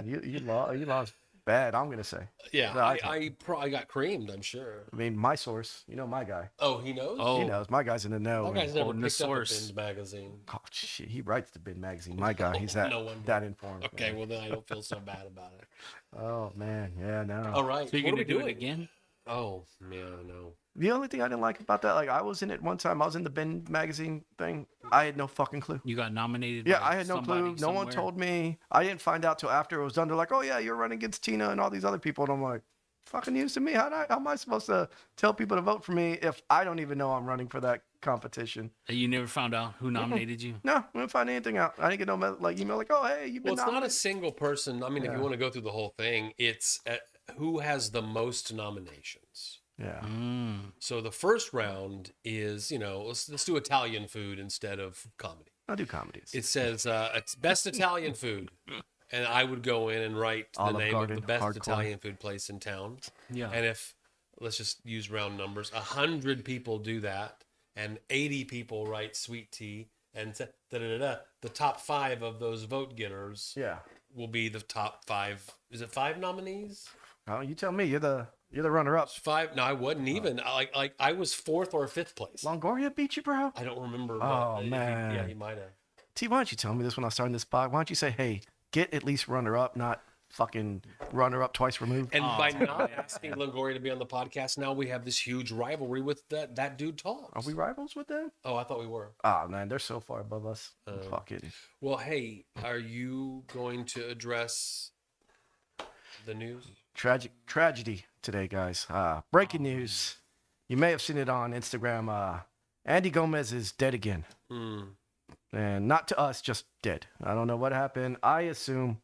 man, you lost bad. I'm gonna say. Yeah, No, I probably got creamed, I'm sure. I mean, my source. You know my guy. Oh, he knows? He Oh, knows. My guy's in the know. That guy's never quoting the picked up a source. Bend magazine. Oh shit, he writes the Bin magazine. My guy, he's that No wonder. that informed. Okay, man. well, then I don't feel so bad about it. Oh man, yeah, no. All right, so you're what are gonna we do doing? it again? Oh, man, no. The only thing I didn't like about that, like I was in it one time. I was in the Bin magazine thing. I had no fucking clue. You got nominated. Yeah, by I had no somebody clue. No one somewhere? told me. I didn't find out till after it was done. They're like, "Oh yeah, you're running against Tina and all these other people," and I'm like, "Fucking news to me. How am I supposed to tell people to vote for me if I don't even know I'm running for that competition?" You never found out who nominated you? No, I didn't find anything out. I didn't get no email like, "Oh hey, you've been Well, it's not a nominated." single person. I mean, if Yeah. you want to go through the whole thing, it's who has the most nominations. Yeah. Mm. So the first round is, let's do Italian food instead of comedy. I do comedies. It says it's best Italian food, and I would go in and write the Olive name Garden, of the best hardcore. Italian food place in town. Yeah. And if, let's just use round numbers, 100 people do that, and 80 people write sweet tea, and the top 5 of those vote getters Yeah. will be the top 5. Is it 5 nominees? Oh, you tell me. You're the runner up. 5? No, I wasn't even. I was 4th or 5th place. Longoria beat you, bro. I don't remember. Oh, but man. Yeah, he might have. T, why don't you tell me this when I started this pod? Why don't you say, "Hey, get at least runner up, not fucking runner up twice removed." And by not asking Longoria to be on the podcast, now we have this huge rivalry with that dude talks. Are we rivals with them? Oh, I thought we were. Oh man, they're so far above us. Fuck it. Well, hey, are you going to address the news? Tragedy today, guys. Breaking news. You may have seen it on Instagram. Andy Gomez is dead again. And not to us, just dead. I don't know what happened. I assume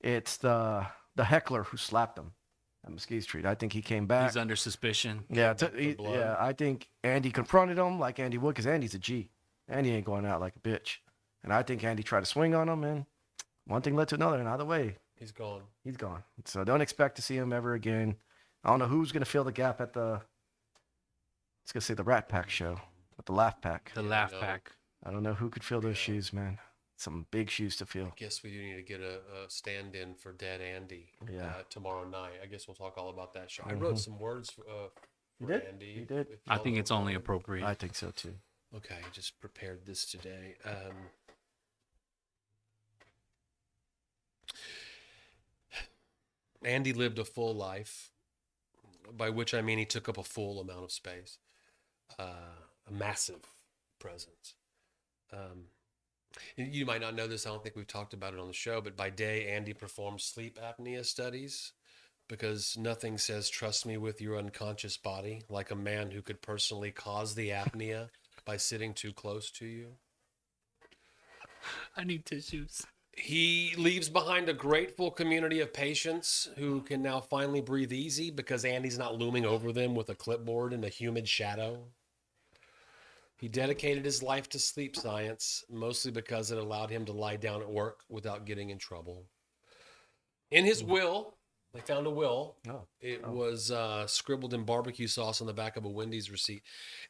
it's the heckler who slapped him at Mesquite Street. I think he came back. He's under suspicion. Yeah, blood. yeah. I think Andy confronted him like Andy would, because Andy's a G. Andy ain't going out like a bitch. And I think Andy tried to swing on him, and one thing led to another. And either way, He's gone. he's gone. So don't expect to see him ever again. I don't know who's gonna fill the gap at the. I was gonna say the Rat Pack show, at the Laugh Pack. The Yeah, laugh no. pack. I don't know who could fill those shoes, man. Some big shoes to fill. Guess we do need to get a stand-in for Dead Andy Yeah. tomorrow night. I guess we'll talk all about that show. I wrote some words for did? Andy. You did? if I y'all think don't it's only mind. appropriate. I think so too. Okay, I just prepared this today. Andy lived a full life, by which I mean he took up a full amount of space, a massive presence. You might not know this. I don't think we've talked about it on the show, but by day, Andy performs sleep apnea studies because nothing says trust me with your unconscious body like a man who could personally cause the apnea by sitting too close to you. I need tissues. He leaves behind a grateful community of patients who can now finally breathe easy because Andy's not looming over them with a clipboard in a humid shadow. He dedicated his life to sleep science, mostly because it allowed him to lie down at work without getting in trouble. In his will, they found a will. It was scribbled in barbecue sauce on the back of a Wendy's receipt.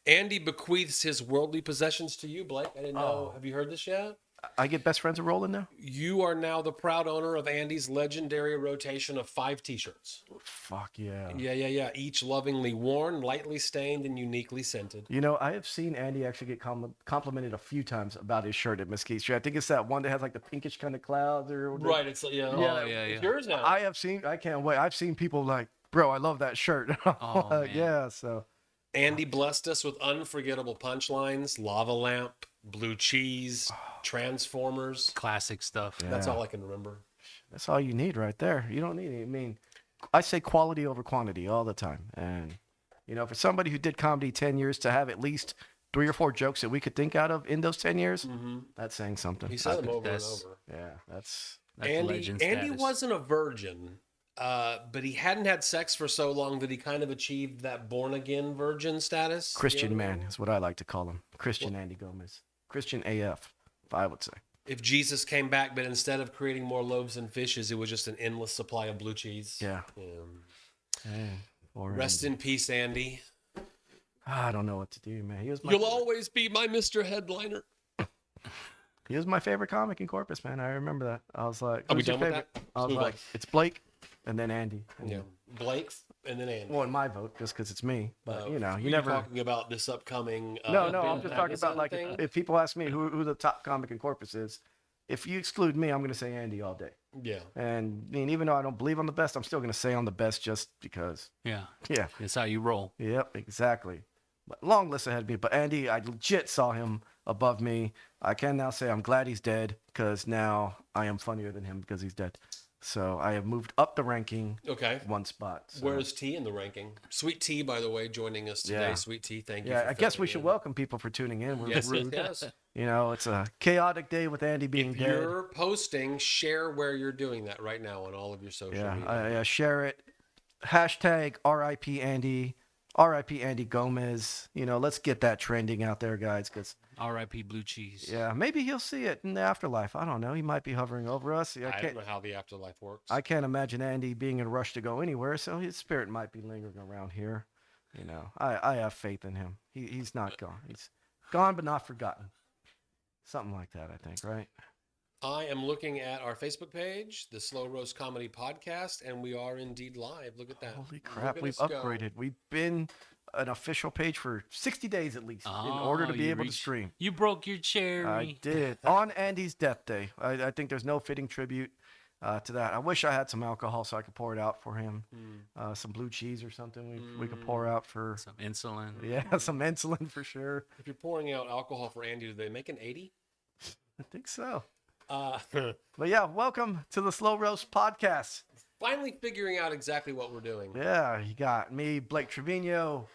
Andy bequeaths his worldly possessions to you, Blake. I didn't know. Have you heard this yet? I get best friends a rolling now. You are now the proud owner of Andy's legendary rotation of 5 t-shirts. Fuck yeah. Yeah. Each lovingly worn, lightly stained, and uniquely scented. You know, I have seen Andy actually get complimented a few times about his shirt at Mesquite Street. I think it's that one that has like the pinkish kind of clouds or Right, it's Oh, yeah. It's yours now. I have seen. I can't wait. I've seen people like, bro, I love that shirt. Oh, man. Yeah. So Andy blessed us with unforgettable punchlines, lava lamp, blue cheese, Transformers. Classic stuff. That's Yeah. all I can remember. that's all you need right there. You don't need it. I mean, I say quality over quantity all the time. And you know, for somebody who did comedy 10 years to have at least 3 or 4 jokes that we could think out of in those 10 years, that's saying something. He said them over and that's- over. Yeah, that's That's legend Andy status. wasn't a virgin, but he hadn't had sex for so long that he kind of achieved that born again virgin status. Christian you know? man is what I like to call him. Christian Andy Gomez. Christian AF, if I would say. If Jesus came back, but instead of creating more loaves and fishes, it was just an endless supply of blue cheese. Yeah. Or Rest in peace, Andy. I don't know what to do, man. He was my You'll always be my Mr. Headliner. He was my favorite comic in Corpus, man. I remember that. I was like, Are we "Who's your done with favorite?" that? I was Let's move like, "It's Blake, and then Andy." And, Yeah, Blake and then Andy. Well, in my vote, just because it's me. But you know, Were you never. talking about this upcoming. No, I'm Ben just talking about Magnuson like thing? if people ask me who the top comic in Corpus is, if you exclude me, I'm gonna say Andy all day. Yeah. And I mean, even though I don't believe I'm the best, I'm still gonna say I'm the best just because. Yeah, Yeah. it's how you roll. Yep. Exactly. But long list ahead of me. But Andy, I legit saw him above me. I can now say I'm glad he's dead because now I am funnier than him because he's dead. So I have moved up the ranking Okay. one spot. So. Where's T in the ranking? Sweet T, by the way, joining us today. Yeah. Sweet T, thank you. Yeah, for I guess we filling should in. welcome people for tuning in. We're Yes, rude. yes. You know, it's a chaotic day with Andy being If dead. you're posting, share where you're doing that right now on all of your social Yeah, media. I share it. Hashtag RIP Andy. RIP Andy Gomez. You know, let's get that trending out there, guys. Because R.I.P. Blue Cheese. yeah, maybe he'll see it in the afterlife. I don't know. He might be hovering over us. I I don't can't. know how the afterlife works. I can't imagine Andy being in a rush to go anywhere. So his spirit might be lingering around here. You know, I have faith in him. He's not gone. He's gone but not forgotten. Something like that, I think. Right. I am looking at our Facebook page, the Slow Roast Comedy Podcast, and we are indeed live. Look at that. Holy Look crap, at we've us go. upgraded. We've been an official page for 60 days at least in Oh, order to be you able to reached- stream. You broke your cherry. I did. On Andy's death day. I think there's no fitting tribute to that. I wish I had some alcohol so I could pour it out for him. Some blue cheese or something we could pour out for. Some insulin. Yeah, some insulin for sure. If you're pouring out alcohol for Andy, do they make an 80? I think so. Uh, But yeah, welcome to the Slow Roast Podcast. finally figuring out exactly what we're doing. Yeah, you got me, Blake Trevino,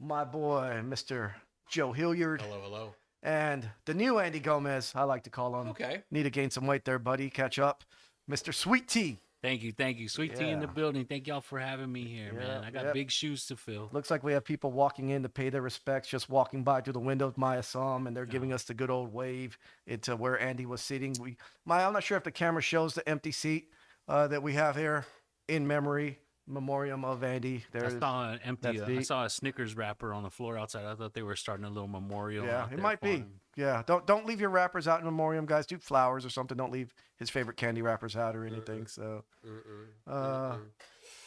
my boy, Mr. Joe Hilliard, Hello, hello. and the new Andy Gomez, I like to call him. Okay. Need to gain some weight there, buddy. Catch up. Mr. Sweet Tea. Thank you. Sweet tea in the Yeah. building. Thank y'all for having me here, man. I got Yep. big shoes to fill. Looks like we have people walking in to pay their respects, just walking by through the window of Maya Som, and they're giving us the good old wave into where Andy was sitting. Maya, I'm not sure if the camera shows the empty seat that we have here in memoriam of Andy. I There's, saw an empty. that's I deep. saw a Snickers wrapper on the floor outside. I thought they were starting a little memorial. yeah, out it there might for be. him. Yeah, don't leave your wrappers out in memoriam, guys. Do flowers or something. Don't leave his favorite candy wrappers out or anything. So.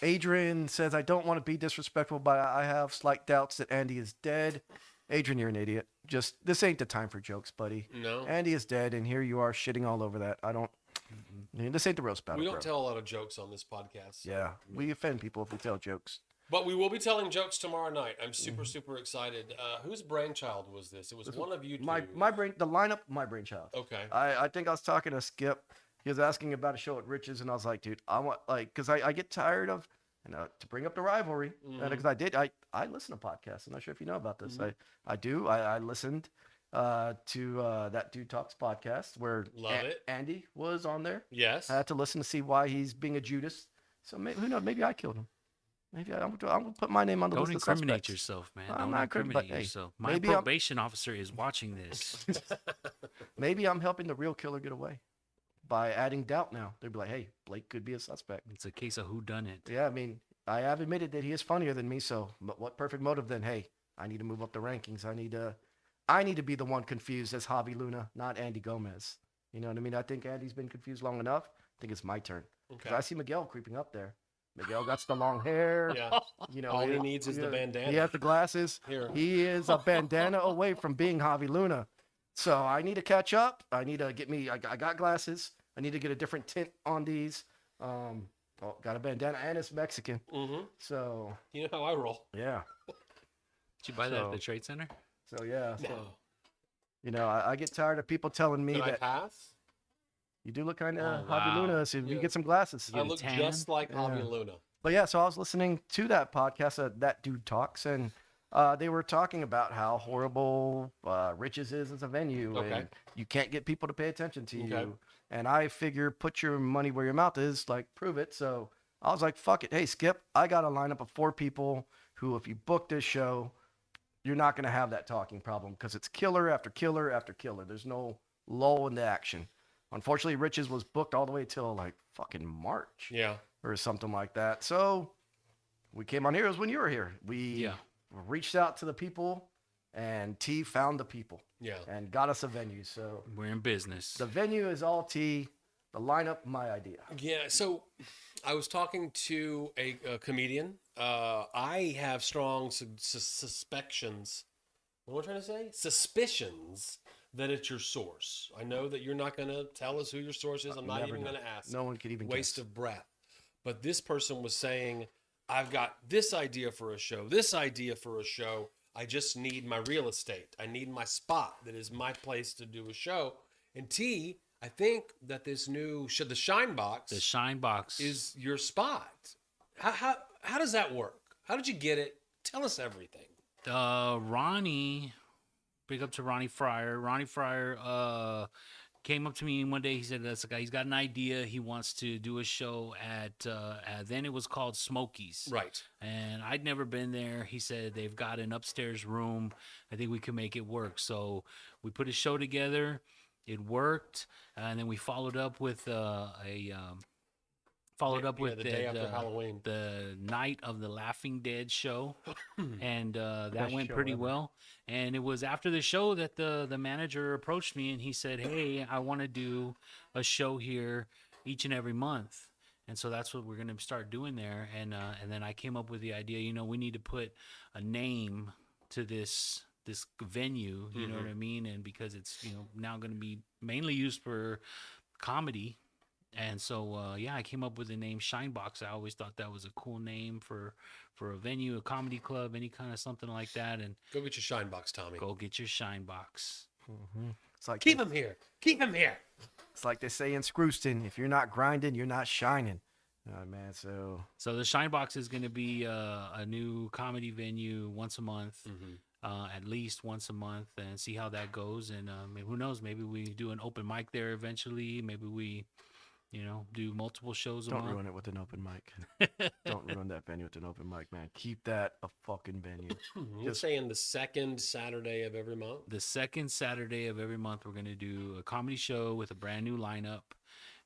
Adrian says, I don't want to be disrespectful, but I have slight doubts that Andy is dead. Adrian, you're an idiot. Just, this ain't the time for jokes, buddy. No. Andy is dead, and here you are shitting all over that. I don't, this ain't the roast battle, We don't bro. tell a lot of jokes on this podcast. Yeah, we offend people if we tell jokes. But we will be telling jokes tomorrow night. I'm super excited. Whose brainchild was this? It was one of you two. My brainchild. Okay. I think I was talking to Skip. He was asking about a show at Rich's, and I was like, dude, I want, like, because I get tired of, to bring up the rivalry, because I listen to podcasts. I'm not sure if you know about this. I do. I listened to That Dude Talks podcast where Love it. Andy was on there. Yes. I had to listen to see why he's being a Judas. So maybe, who knows? Maybe I killed him. Maybe I'm gonna put my name on the Don't list of incriminate suspects. yourself, man. I'm Don't not incriminate hey, yourself. My maybe I'm- probation officer is watching this. Maybe I'm helping the real killer get away by adding doubt now. They'd be like, hey, Blake could be a suspect. It's a case of who done it. Yeah, I mean, I have admitted that he is funnier than me. So, what perfect motive then? Hey, I need to move up the rankings. I need to be the one confused as Javi Luna, not Andy Gomez. You know what I mean? I think Andy's been confused long enough. I think it's my turn. Because Okay. I see Miguel creeping up there. Miguel got the long hair. Yeah. You know, All he needs is the yeah, bandana. He has the glasses. Here. He is a bandana away from being Javi Luna. So I need to catch up. I need to get me. I got glasses. I need to get a different tint on these. Got a bandana and it's Mexican. Mm-hmm. So You know how I roll. yeah. Did you buy that at So- the Trade Center? So yeah. So, No. you know, I get tired of people telling me Did I that pass? you do look kind of Oh, Javi wow. Luna. So if you Yeah. get some glasses. I get a look tan? just like Javi Yeah. Luna. But yeah, so I was listening to that podcast, That Dude Talks, and they were talking about how horrible Riches is as a venue, Okay. and you can't get people to pay attention to Okay. you. And I figure, put your money where your mouth is, like prove it. So I was like, fuck it. Hey, Skip, I got a lineup of 4 people who, if you book this show, you're not going to have that talking problem because it's killer after killer after killer. There's no lull in the action. Unfortunately, Riches was booked all the way till like fucking March Yeah. or something like that. So we came on here. It was when you were here. We Yeah. reached out to the people and T found the people Yeah. and got us a venue. So We're in business. the venue is all T. The lineup, my idea. Yeah. So I was talking to a comedian. I have strong suspicions. What am I trying to say? Suspicions that it's your source. I know that you're not going to tell us who your source is. I'm not Never even know. going to ask. No one could even Waste guess. of breath. But this person was saying, I've got this idea for a show, this idea for a show. I just need my real estate. I need my spot that is my place to do a show. And T, I think that this new the Shine Box The Shine Box is your spot. How does that work? How did you get it? Tell us everything. Ronnie, big up to Ronnie Fryer. Ronnie Fryer came up to me one day. He said, "That's a guy. He's got an idea. He wants to do a show at then it was called Smokies, Right. And I'd never been there. He said they've got an upstairs room. I think we could make it work. So we put a show together. It worked, and then we followed up with the day after Halloween. the night of the Laughing Dead show, and that Best went show pretty ever. well. And it was after the show that the manager approached me and he said, "Hey, I want to do a show here each and every month." And so that's what we're going to start doing there. And then I came up with the idea. We need to put a name to this venue. You know what I mean? And because it's now going to be mainly used for comedy. And so, I came up with the name Shinebox. I always thought that was a cool name for a venue, a comedy club, any kind of something like that. And Go get your Shine Box, Tommy. go get your Shinebox. It's like Keep him here. Keep him here. It's like they say in Scrooston, if you're not grinding, you're not shining. Man, so So the Shinebox is going to be a new comedy venue once a month, at least once a month, and see how that goes. And who knows? Maybe we do an open mic there eventually. Maybe we, do multiple shows a don't month. ruin it with an open mic. Don't ruin that venue with an open mic, man. Keep that a fucking venue. You're saying the second Saturday of every month? The second Saturday of every month, we're going to do a comedy show with a brand new lineup.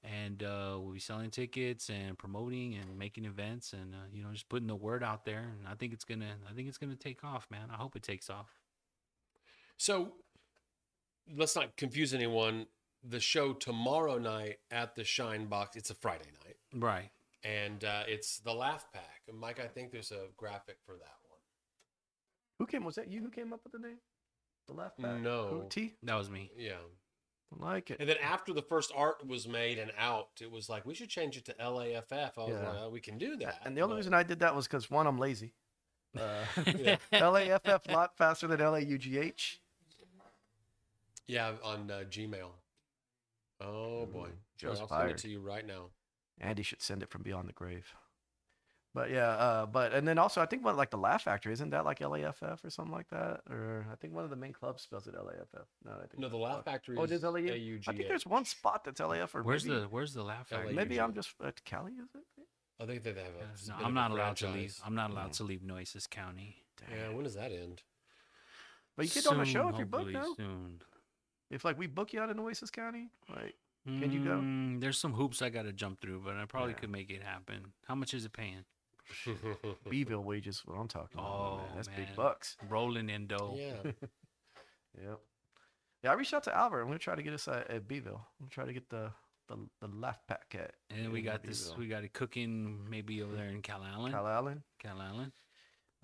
And we'll be selling tickets and promoting and making events and just putting the word out there. And I think it's gonna take off, man. I hope it takes off. So let's not confuse anyone. The show tomorrow night at the Shine Box, it's a Friday night. Right. And it's the Laugh Pack. And Mike, I think there's a graphic for that one. Was that you who came up with the name? The Laugh Pack? No. Who, T? That was me. Yeah. I like it. And then after the first art was made and out, it was like, we should change it to LAFF. I was Yeah. like, oh, we can do that. And the only but- reason I did that was because, one, I'm lazy. Yeah. LAFF a lot faster than LAUGH. Yeah, on Gmail. Oh, boy. Joe's I'll send fired. it to you right now. Andy should send it from beyond the grave. But yeah, and then also I think like the Laugh Factory, isn't that like LAFF or something like that? Or I think one of the main clubs spells it LAFF. No, I think No, the Laugh Factory Oh, it is is LAU? AUGH. I think there's one spot that's LAF or Where's maybe, the Laugh Factory? LA. maybe I'm just at Cali, is it? I think they have a. No, bit I'm of not a allowed to leave. franchise. I'm not allowed to leave Nueces County. Yeah, when does that end? But you get on a show Soon, if you're booked hopefully now. soon. If like we book you out in Oasis County, like can you go? There's some hoops I got to jump through, but I probably Yeah. could make it happen. How much is it paying? Beeville wages, what I'm talking about. Oh, Man. That's man. big bucks. Rolling in dough. yeah. Yep. Yeah, I reached out to Albert. I'm gonna try to get us at Beeville. I'm gonna try to get the Laugh Pack at. And then we in got this. Beeville. We got it cooking maybe over there in Cal Allen. Cal Allen. Cal Allen.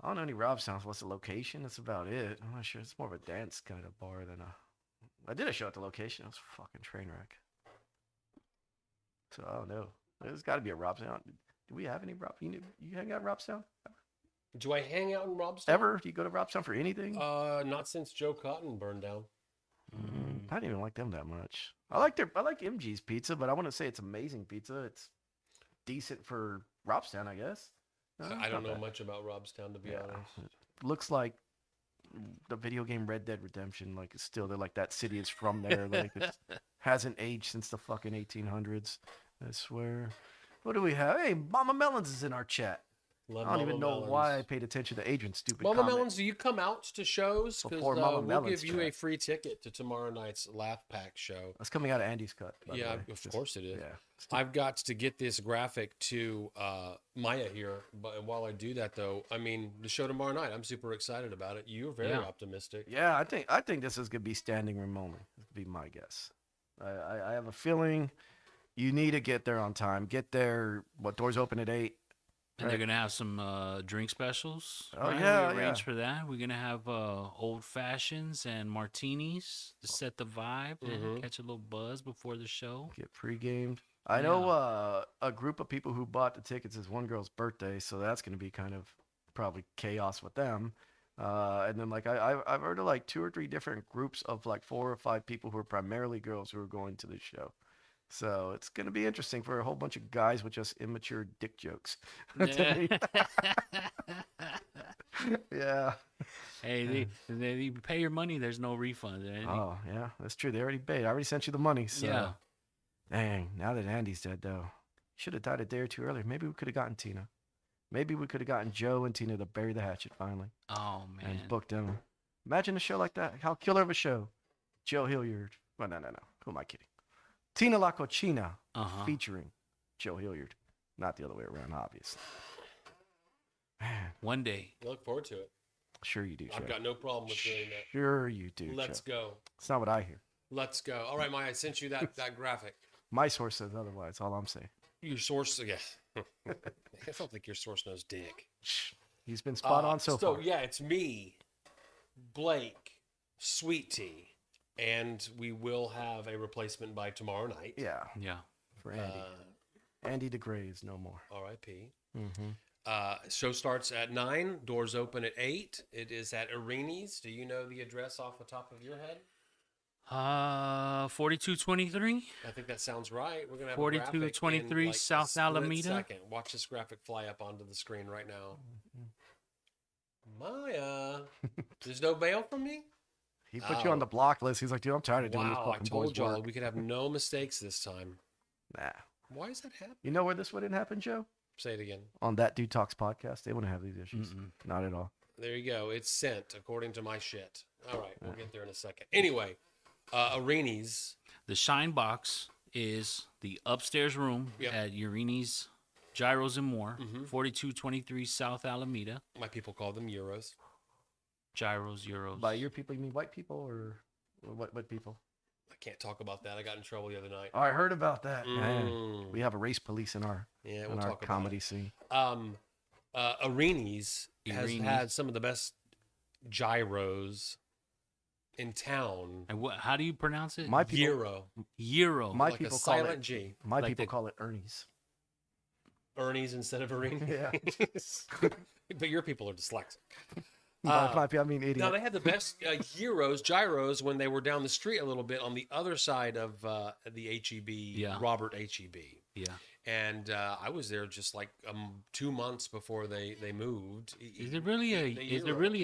I don't know any Robstown. What's the location? That's about it. I'm not sure. It's more of a dance kind of bar than a. I did a show at the location. It was a fucking train wreck. So I don't know. There's got to be a Robstown. Do we have any Rob? You hang out in Robstown? Do I hang out in Robstown? Ever? Do you go to Robstown for anything? Not since Joe Cotton burned down. I didn't even like them that much. I like MG's pizza, but I wouldn't say it's amazing pizza. It's decent for Robstown, I guess. No, I it's don't not know bad. much about Robstown, to be honest. It looks like the video game Red Dead Redemption. Like it's still there. Like that city is from there. Like it hasn't aged since the fucking 1800s. I swear. What do we have? Hey, Mama Melons is in our chat. Love I don't even Mama know why I Melons. paid attention to Adrian's stupid Mama comment. Melons, do you come out to shows? Because Before Mama we'll Melons give you a chat. free ticket to tomorrow night's Laugh Pack show. That's coming out of Andy's cut. By the Yeah, way. of course it is. Yeah. I've got to get this graphic to Maya here, but while I do that, though, I mean the show tomorrow night. I'm super excited about it. You're very Yeah. optimistic. Yeah, I think this is gonna be standing room only. This could be my guess. I have a feeling you need to get there on time. Get there. What, doors open at 8? And they're gonna have some drink specials. Oh, right? yeah, we arranged yeah. for that. We're gonna have old fashions and martinis to set the vibe, and catch a little buzz before the show. Get pre-gamed. I know a group of people who bought the tickets is one girl's birthday, so that's gonna be kind of probably chaos with them. And then like I've heard of like 2 or 3 different groups of like 4 or 5 people who are primarily girls who are going to the show. So it's gonna be interesting for a whole bunch of guys with just immature dick jokes. To me. Yeah. Hey, you pay your money. There's no refund. Oh yeah, that's true. They already paid. I already sent you the money. So. Yeah. Dang. Now that Andy's dead, though, should have died a day or 2 earlier. Maybe we could have gotten Tina. Maybe we could have gotten Joe and Tina to bury the hatchet finally Oh man. and booked them. Imagine a show like that. How killer of a show. Joe Hilliard. Well, no. Who am I kidding? Tina La Cochina featuring Joe Hilliard. Not the other way around, obviously. Man, One day. I look forward to it. sure you do, Joe. I've got no problem with doing that. Sure you do, Let's Joe. go. It's not what I hear. Let's go. All right, Maya, I sent you that graphic. My source says otherwise. All I'm saying. Your source, yeah. I don't think your source knows dick. Shh. He's been spot on so far. yeah, it's me, Blake, Sweet Tea, and we will have a replacement by tomorrow night. Yeah, Yeah. for Andy. Andy DeGraves, no more. R.I.P. Mm-hmm. Show starts at 9. Doors open at 8. It is at Irini's. Do you know the address off the top of your head? 4223. I think that sounds right. We're gonna have 4223 a South split Alameda. Second. Watch this graphic fly up onto the screen right now. Maya, there's no bail from me. He put you on the block list. He's like, dude, I'm tired of doing this Wow, I fucking told boys y'all work. we could have no mistakes this time. Nah. Why is that happening? You know where this wouldn't happen, Joe? Say it again. On That Dude Talks podcast. They wouldn't have these issues. Not at all. There you go. It's sent according to my shit. All right, we'll get there in a second. Anyway, Irini's. The Shine Box is the upstairs room Yep. at Urini's Gyros and More, 4223 South Alameda. My people call them Euros. Gyros, Euros. By your people, you mean white people or what people? I can't talk about that. I got in trouble the other night. Oh, I heard about that. Man, Mm. we have a race police in our Yeah, in we'll our talk about comedy it. scene. Irini's has Irini's. had some of the best gyros in town. And how do you pronounce it? My people, Gyro. Euro. my Like a people call silent it. G. My like people the- call it Ernie's. Ernie's instead of Irini. Yeah. But your people are dyslexic. I mean idiot. Now they had the best gyros when they were down the street a little bit on the other side of the HEB, Yeah. Robert HEB. Yeah. And I was there just like 2 months before they moved. Is it really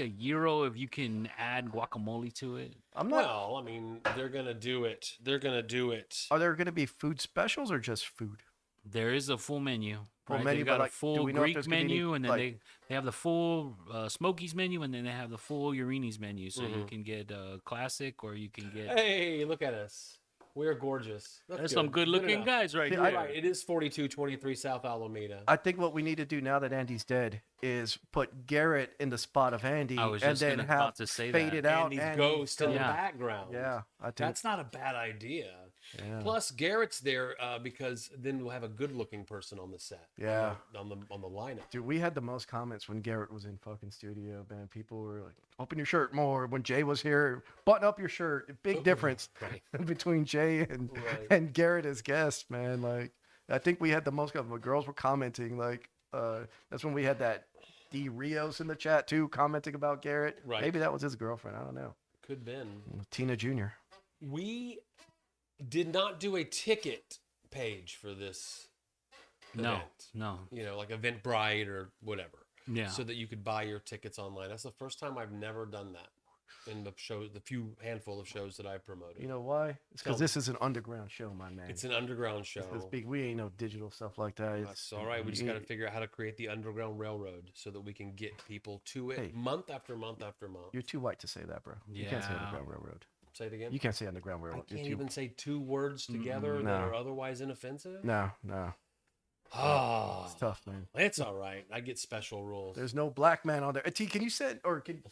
a Euro if you can add guacamole to it? I'm not. Well, I mean, they're gonna do it. They're gonna do it. Are there going to be food specials or just food? There is a full menu. Full Right? menu, They've but, got like, a do full we know if Greek there's gonna be any, menu, and then like- they have the full Smokies menu, and then they have the full Urini's menu. So Mm-hmm. you can get classic, or you can get. Hey, look at us. We're gorgeous. There's some good-looking enough. guys right See, here. Right, it is 4223 South Alameda. I think what we need to do now that Andy's dead is put Garrett in the spot of Andy, I was and just then about have to say faded that. out Andy's Andy ghost in the Yeah. background. Yeah, I think That's not a bad idea. Yeah. Plus, Garrett's there because then we'll have a good-looking person on the set. Yeah. on the lineup. Dude, we had the most comments when Garrett was in fucking studio, man. People were like, open your shirt more. When Jay was here, button up your shirt. Big difference Right. between Jay Right. and Garrett as guest, man. Like, I think we had the most of the girls were commenting. Like, that's when we had that D Rios in the chat too, commenting about Garrett. Right. Maybe that was his girlfriend. I don't know. Could been. Tina Jr. We did not do a ticket page for this No, event. no. You know, like Eventbrite or whatever. Yeah. So that you could buy your tickets online. That's the first time I've never done that. in the show, the few handful of shows that I promoted. You know why? It's Tell because me. this is an underground show, my man. It's an underground show. It's big. We ain't no digital stuff like that. That's all right. We just got to figure out how to create the Underground Railroad so that we can get people to it Hey. month after month after month. You're too white to say that, bro. You can't say Yeah. Underground Railroad. Say it again. You can't say Underground I Railroad. You're can't too- even say two words together that No. are otherwise inoffensive. No. Ah, It's tough, man. it's all right. I get special rules. There's no black man on there. T, can you send or can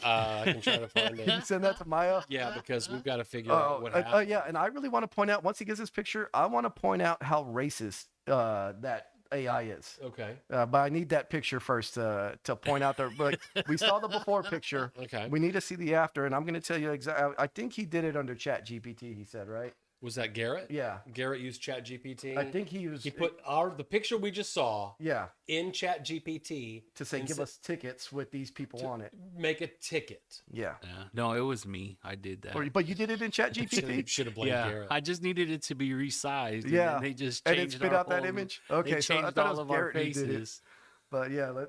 I can try to find you it. send that to Maya? Yeah, because we've got to figure out what happened. Yeah, and I really want to point out once he gets this picture, I want to point out how racist that AI is. Okay. But I need that picture first to point out the like we saw the before picture. Okay. We need to see the after, and I'm going to tell you exactly. I think he did it under Chat GPT. He said, right? Was that Garrett? Yeah, Garrett used Chat GPT. I think he was. he put the picture we just saw yeah in Chat GPT to say and give sa- us tickets with these people on it. make a ticket. Yeah, Yeah. No, it was me. I did that. but you did it in Chat GPT. Should have blamed Yeah, Garrett. I just needed it to be resized. and Yeah, then they just and it changed spit our out that whole- image. They Okay, so I changed thought it all was of our Garrett who did it. faces. But yeah,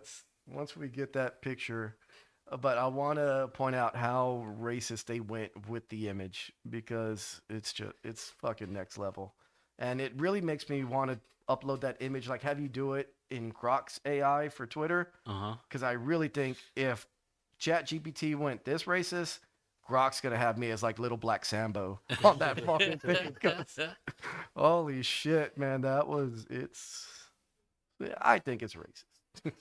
once we get that picture. But I want to point out how racist they went with the image because it's fucking next level, and it really makes me want to upload that image, like have you do it in Grok's AI for Twitter, Uh-huh. because I really think if ChatGPT went this racist, Grok's gonna have me as like little black Sambo on that fucking thing. 'Cause holy shit, man, I think it's racist.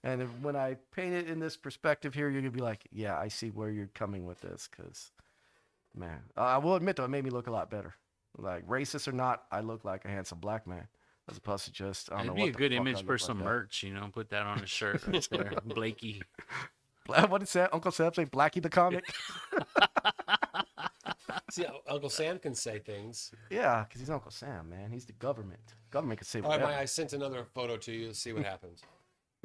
And when I paint it in this perspective here, you're gonna be like, yeah, I see where you're coming with this. Cause, man, I will admit though, it made me look a lot better. Like racist or not, I look like a handsome black man, as opposed to just I don't It'd know be what a the good fuck I image look for like some that. merch, put that on a shirt right there. Blakey. What did Uncle Sam say? Blackie the comic? See, Uncle Sam can say things. Yeah, because he's Uncle Sam, man. He's the government. Government can say All right, whatever. Mike, I sent another photo to you. Let's see what happens.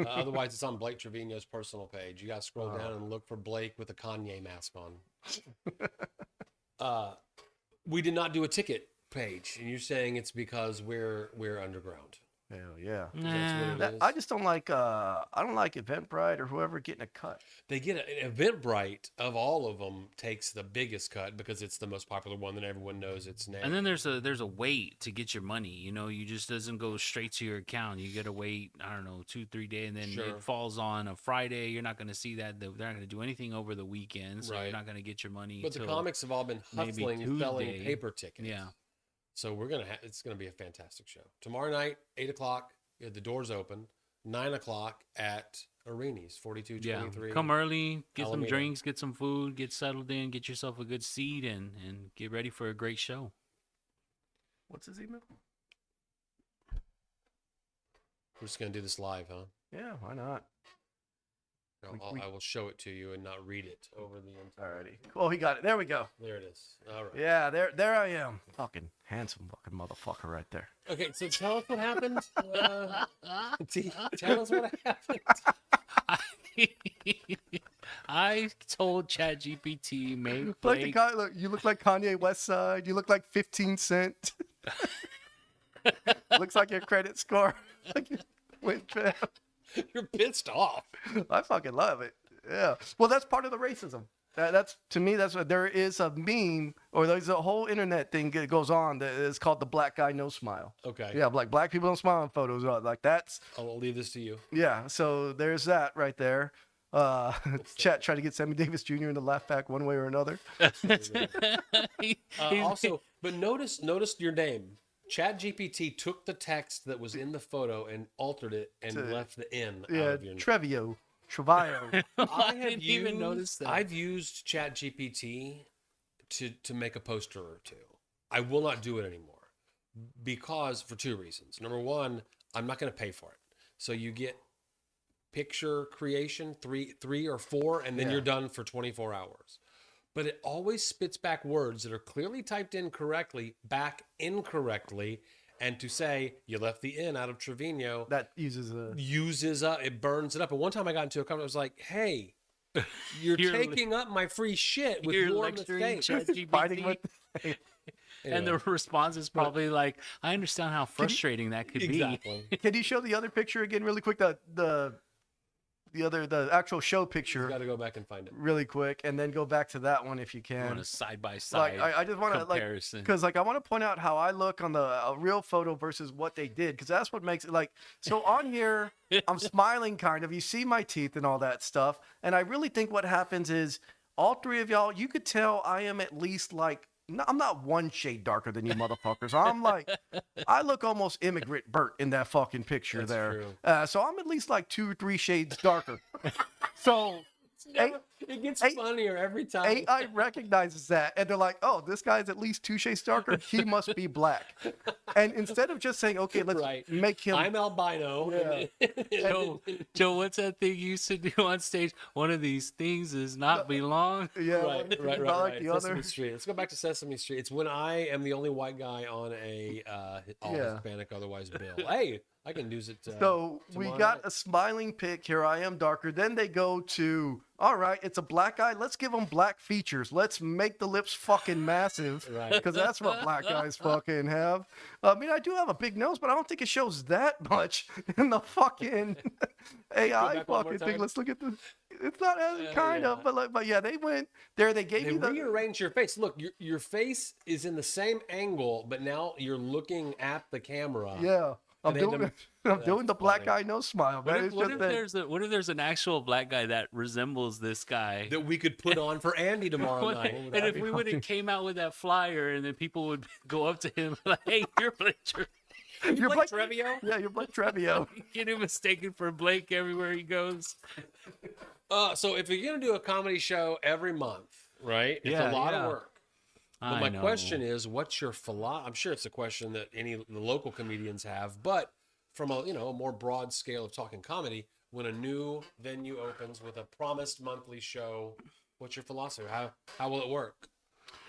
Otherwise, it's on Blake Trevino's personal page. You got to scroll down and look for Blake with a Kanye mask on. We did not do a ticket page, and you're saying it's because we're underground. Hell yeah. That's what it is. I just don't like I don't like Eventbrite or whoever getting a cut. They get an Eventbrite of all of them takes the biggest cut because it's the most popular one that everyone knows its name. And then there's a wait to get your money. You just doesn't go straight to your account. You got to wait, I don't know, 2-3 days, and then Sure. it falls on a Friday. You're not going to see that. They're not going to do anything over the weekend, so Right. you're not going to get your money. But the till comics have all been maybe hustling, selling Tuesday. paper tickets. Yeah. So it's gonna be a fantastic show tomorrow night, 8:00. The doors open. 9:00 at Areni's, 4223. Come early, get Alameda. some drinks, get some food, get settled in, get yourself a good seat, and get ready for a great show. What's his email? We're just gonna do this live, huh? Yeah, why not? I will show it to you and not read it over the entire. Alrighty. Oh, he got it. There we go. There it is. All right. Yeah, there I am. Fucking handsome fucking motherfucker right there. Okay, so tell us what happened. Tell us what happened. I told ChatGPT make Like the Blake guy, look, you look like Kanye West Side. You look like 15 Cent. Looks like your credit score went down. You're pissed off. I fucking love it. Yeah. Well, that's part of the racism. That's to me. That's what there is a meme, or there's a whole internet thing that goes on that is called the black guy no smile. Okay. Yeah, like black people don't smile in photos. Like that's I'll leave this to you. yeah. So there's that right there. Chat tried to get Sammy Davis Jr. in the laugh pack one way or another. Also, but notice your name. ChatGPT took the text that was in the photo and altered it and left the N out Yeah, of your name. Treviyo. I didn't even notice that. I've used ChatGPT to make a poster or two. I will not do it anymore because for two reasons. Number one, I'm not going to pay for it. So you get picture creation, three or four, and then Yeah. you're done for 24 hours. But it always spits back words that are clearly typed in correctly, back incorrectly. And to say you left the N out of Trevino That uses a. uses up, it burns it up. And one time I got into a comment, I was like, hey, you're You're taking up my free shit with You're your lecturing mistakes. Fighting ChatGPT, with. and the response is probably like, "I understand how frustrating that could be." Exactly. Can you show the other picture again, really quick? The the actual show You picture got to go back and find it. really quick, and then go back to that one if you On can. a side by Like side I just want to like comparison. because like I want to point out how I look on the real photo versus what they did, because that's what makes it like. So on here, I'm smiling kind of. You see my teeth and all that stuff, and I really think what happens is all three of y'all, you could tell I am at least like. No, I'm not one shade darker than you motherfuckers. I'm like, I look almost immigrant Bert in that fucking picture That's there. true. So I'm at least like 2 or 3 shades darker. So It gets A- funnier every time. AI recognizes that, and they're like, "Oh, this guy's at least 2 shades darker. He must be black." And instead of just saying, "Okay, let's Right. make him," I'm albino. Joe, what's that thing you used to do on stage? One of these things does not belong. yeah, Right. not like the Sesame other. Street. Let's go back to Sesame Street. It's when I am the only white guy on a all Yeah. Hispanic, otherwise bill. Hey, I can use it. So we tomorrow got night. a smiling pic. Here I am darker. Then they go to, all right, it's a black guy. Let's give him black features. Let's make the lips fucking massive. Right. Because that's what black guys fucking have. I mean, I do have a big nose, but I don't think it shows that much in the fucking AI back one more fucking thing. time. Let's look at the. It's not as kind yeah. of, but yeah, they went there. They gave They you the. rearrange your face. Look, your face is in the same angle, but now you're looking at the camera. Yeah, I'm And they had doing. to- I'm doing the That's black funny. guy nose smile, What man. if, It's what just if that. what if there's an actual black guy that resembles this guy? That we could put on for Andy tomorrow What- night. and if we would have came out with that flyer, and then people would go up to him like, "Hey, you're Blake. You're Blake Blake Trevio? Yeah, you're Blake Trevio. Get him mistaken for Blake everywhere he goes." So if you're gonna do a comedy show every month, right? It's Yeah, a lot yeah. of work. But I my know. question is, what's your philosophy? I'm sure it's a question that the local comedians have, but from a a more broad scale of talking comedy, when a new venue opens with a promised monthly show, what's your philosophy? How will it work?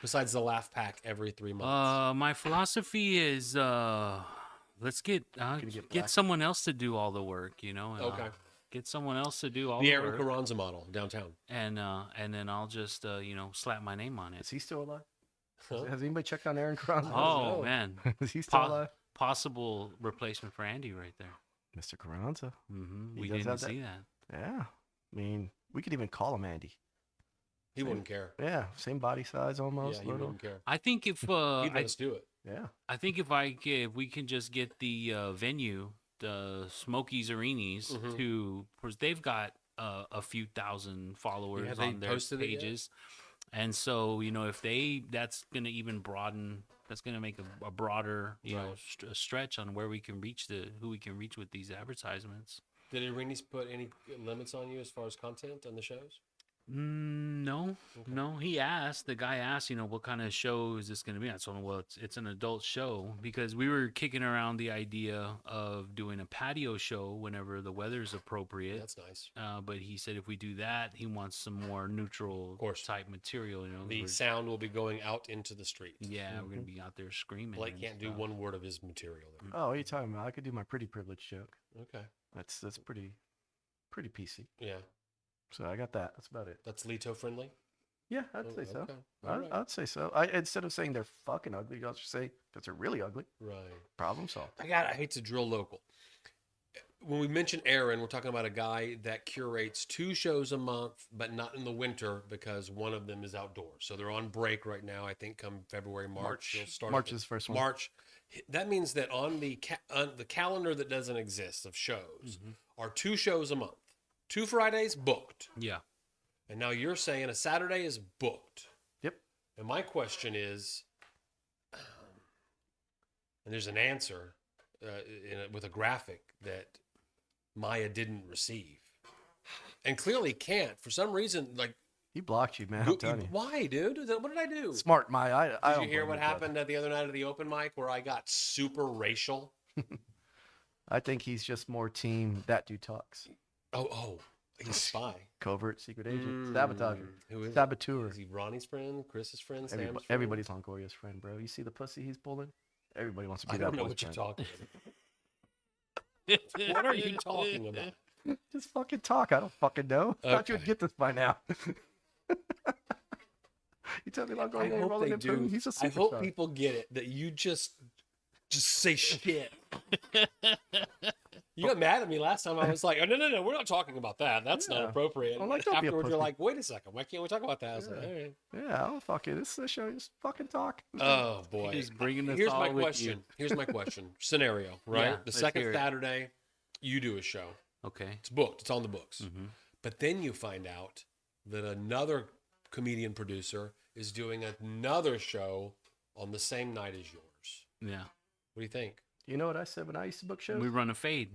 Besides the laugh pack every 3 months. My philosophy is let's get get black? get someone else to do all the work, and, Okay. get someone else to do all The the Aaron work, Carranza model downtown. and then I'll just slap my name on it. Is he still alive? Huh? Has anybody checked on Aaron Carranza? Oh know. man, Is he still Po- alive? possible replacement for Andy right there. Mr. Carranza. Hmm He We does didn't have that- see that. Yeah. I mean, we could even call him Andy. He wouldn't care. Yeah, same body size almost. Yeah, he little. wouldn't care. I think if He'd let I, us do it. Yeah. I think if we can just get the venue, the Smokies Arenas, Mhm. to, because they've got a few thousand followers Have they on their posted it yet? pages, and so if that's gonna even broaden, that's gonna make a broader Right. stretch on where we can reach who we can reach with these advertisements. Did Arenas put any limits on you as far as content on the shows? No, no. The guy asked, what kind of show is this going to be? I told him, well, it's an adult show, because we were kicking around the idea of doing a patio show whenever the weather's appropriate. That's nice. But he said if we do that, he wants some more neutral course. type material. The we're- sound will be going out into the street. yeah, we're going to be out there screaming. Blake and can't do stuff. one word of his material. There. Oh, what are you talking about? I could do my pretty privilege joke. Okay. That's pretty PC. Yeah. So I got that. That's about it. That's Leto friendly. Yeah, I'd Oh, say so. okay. All right. I'd say so. Instead of saying they're fucking ugly, I'll just say because they're really ugly. Right. Problem solved. I hate to drill local. When we mention Aaron, we're talking about a guy that curates 2 shows a month, but not in the winter because one of them is outdoors. So they're on break right now. I think come February, March, they'll start. March is the first one. March. That means that on the calendar that doesn't exist of shows are 2 shows a month. 2 Fridays booked. Yeah. And now you're saying a Saturday is booked. Yep. And my question is, and there's an answer with a graphic that Maya didn't receive, and clearly can't for some reason. Like, He blocked you, man. I'm telling you. why, dude? What did I do? Smart, Maya. I Did don't you hear blame what you, brother. happened at the other night of the open mic where I got super racial? I think he's just more team that dude talks. Oh, he's a spy. Covert secret agent. Sabotager. Who is it? Saboteur. Is he Ronnie's friend? Chris's friend? Sam's friend? Everybody's Longoria's friend, bro. You see the pussy he's pulling? Everybody wants to be I that don't know boy's what you're friend. talking about. What are you talking about? Just fucking talk. I don't fucking know. Thought you would Okay. get this by now. You tell me I Longoria ain't hope rolling they in food. do. He's a I hope superstar. people get it that you just just say shit. You got mad at me last time. I was like, oh, no, we're not talking about that. That's not Yeah. appropriate. I'm like, don't be a Afterwards, you're pussy. like, wait a second. Why can't we talk about that? I was like, Yeah. all right. Yeah, I'll fuck it. This is a show. Just fucking talk. Oh, boy. He's bringing us Here's all my with question. you. Here's my question. Scenario, right? Yeah, The let's second hear it. Saturday, you do a show. Okay. It's booked. It's on the books. Mm-hmm. But then you find out that another comedian producer is doing another show on the same night as yours. Yeah. What do you think? You know what I said when I used to book shows? We run a fade.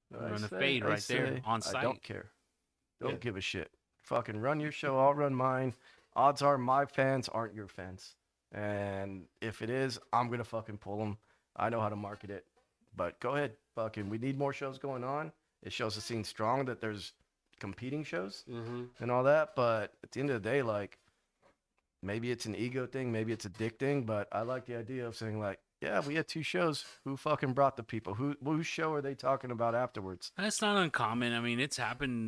What I run a say? fade I right there say, on I don't site. care. Don't Yeah. give a shit. Fucking run your show. I'll run mine. Odds are my fans aren't your fans. And if it is, I'm going to fucking pull them. I know how to market it. But go ahead. Fucking, we need more shows going on. It shows the scene strong that there's competing shows Mm-hmm. and all that. But at the end of the day, like, maybe it's an ego thing. Maybe it's a dick thing. But I like the idea of saying, like, yeah, we had 2 shows. Who fucking brought the people? Whose show are they talking about afterwards? That's not uncommon. I mean, it's happened,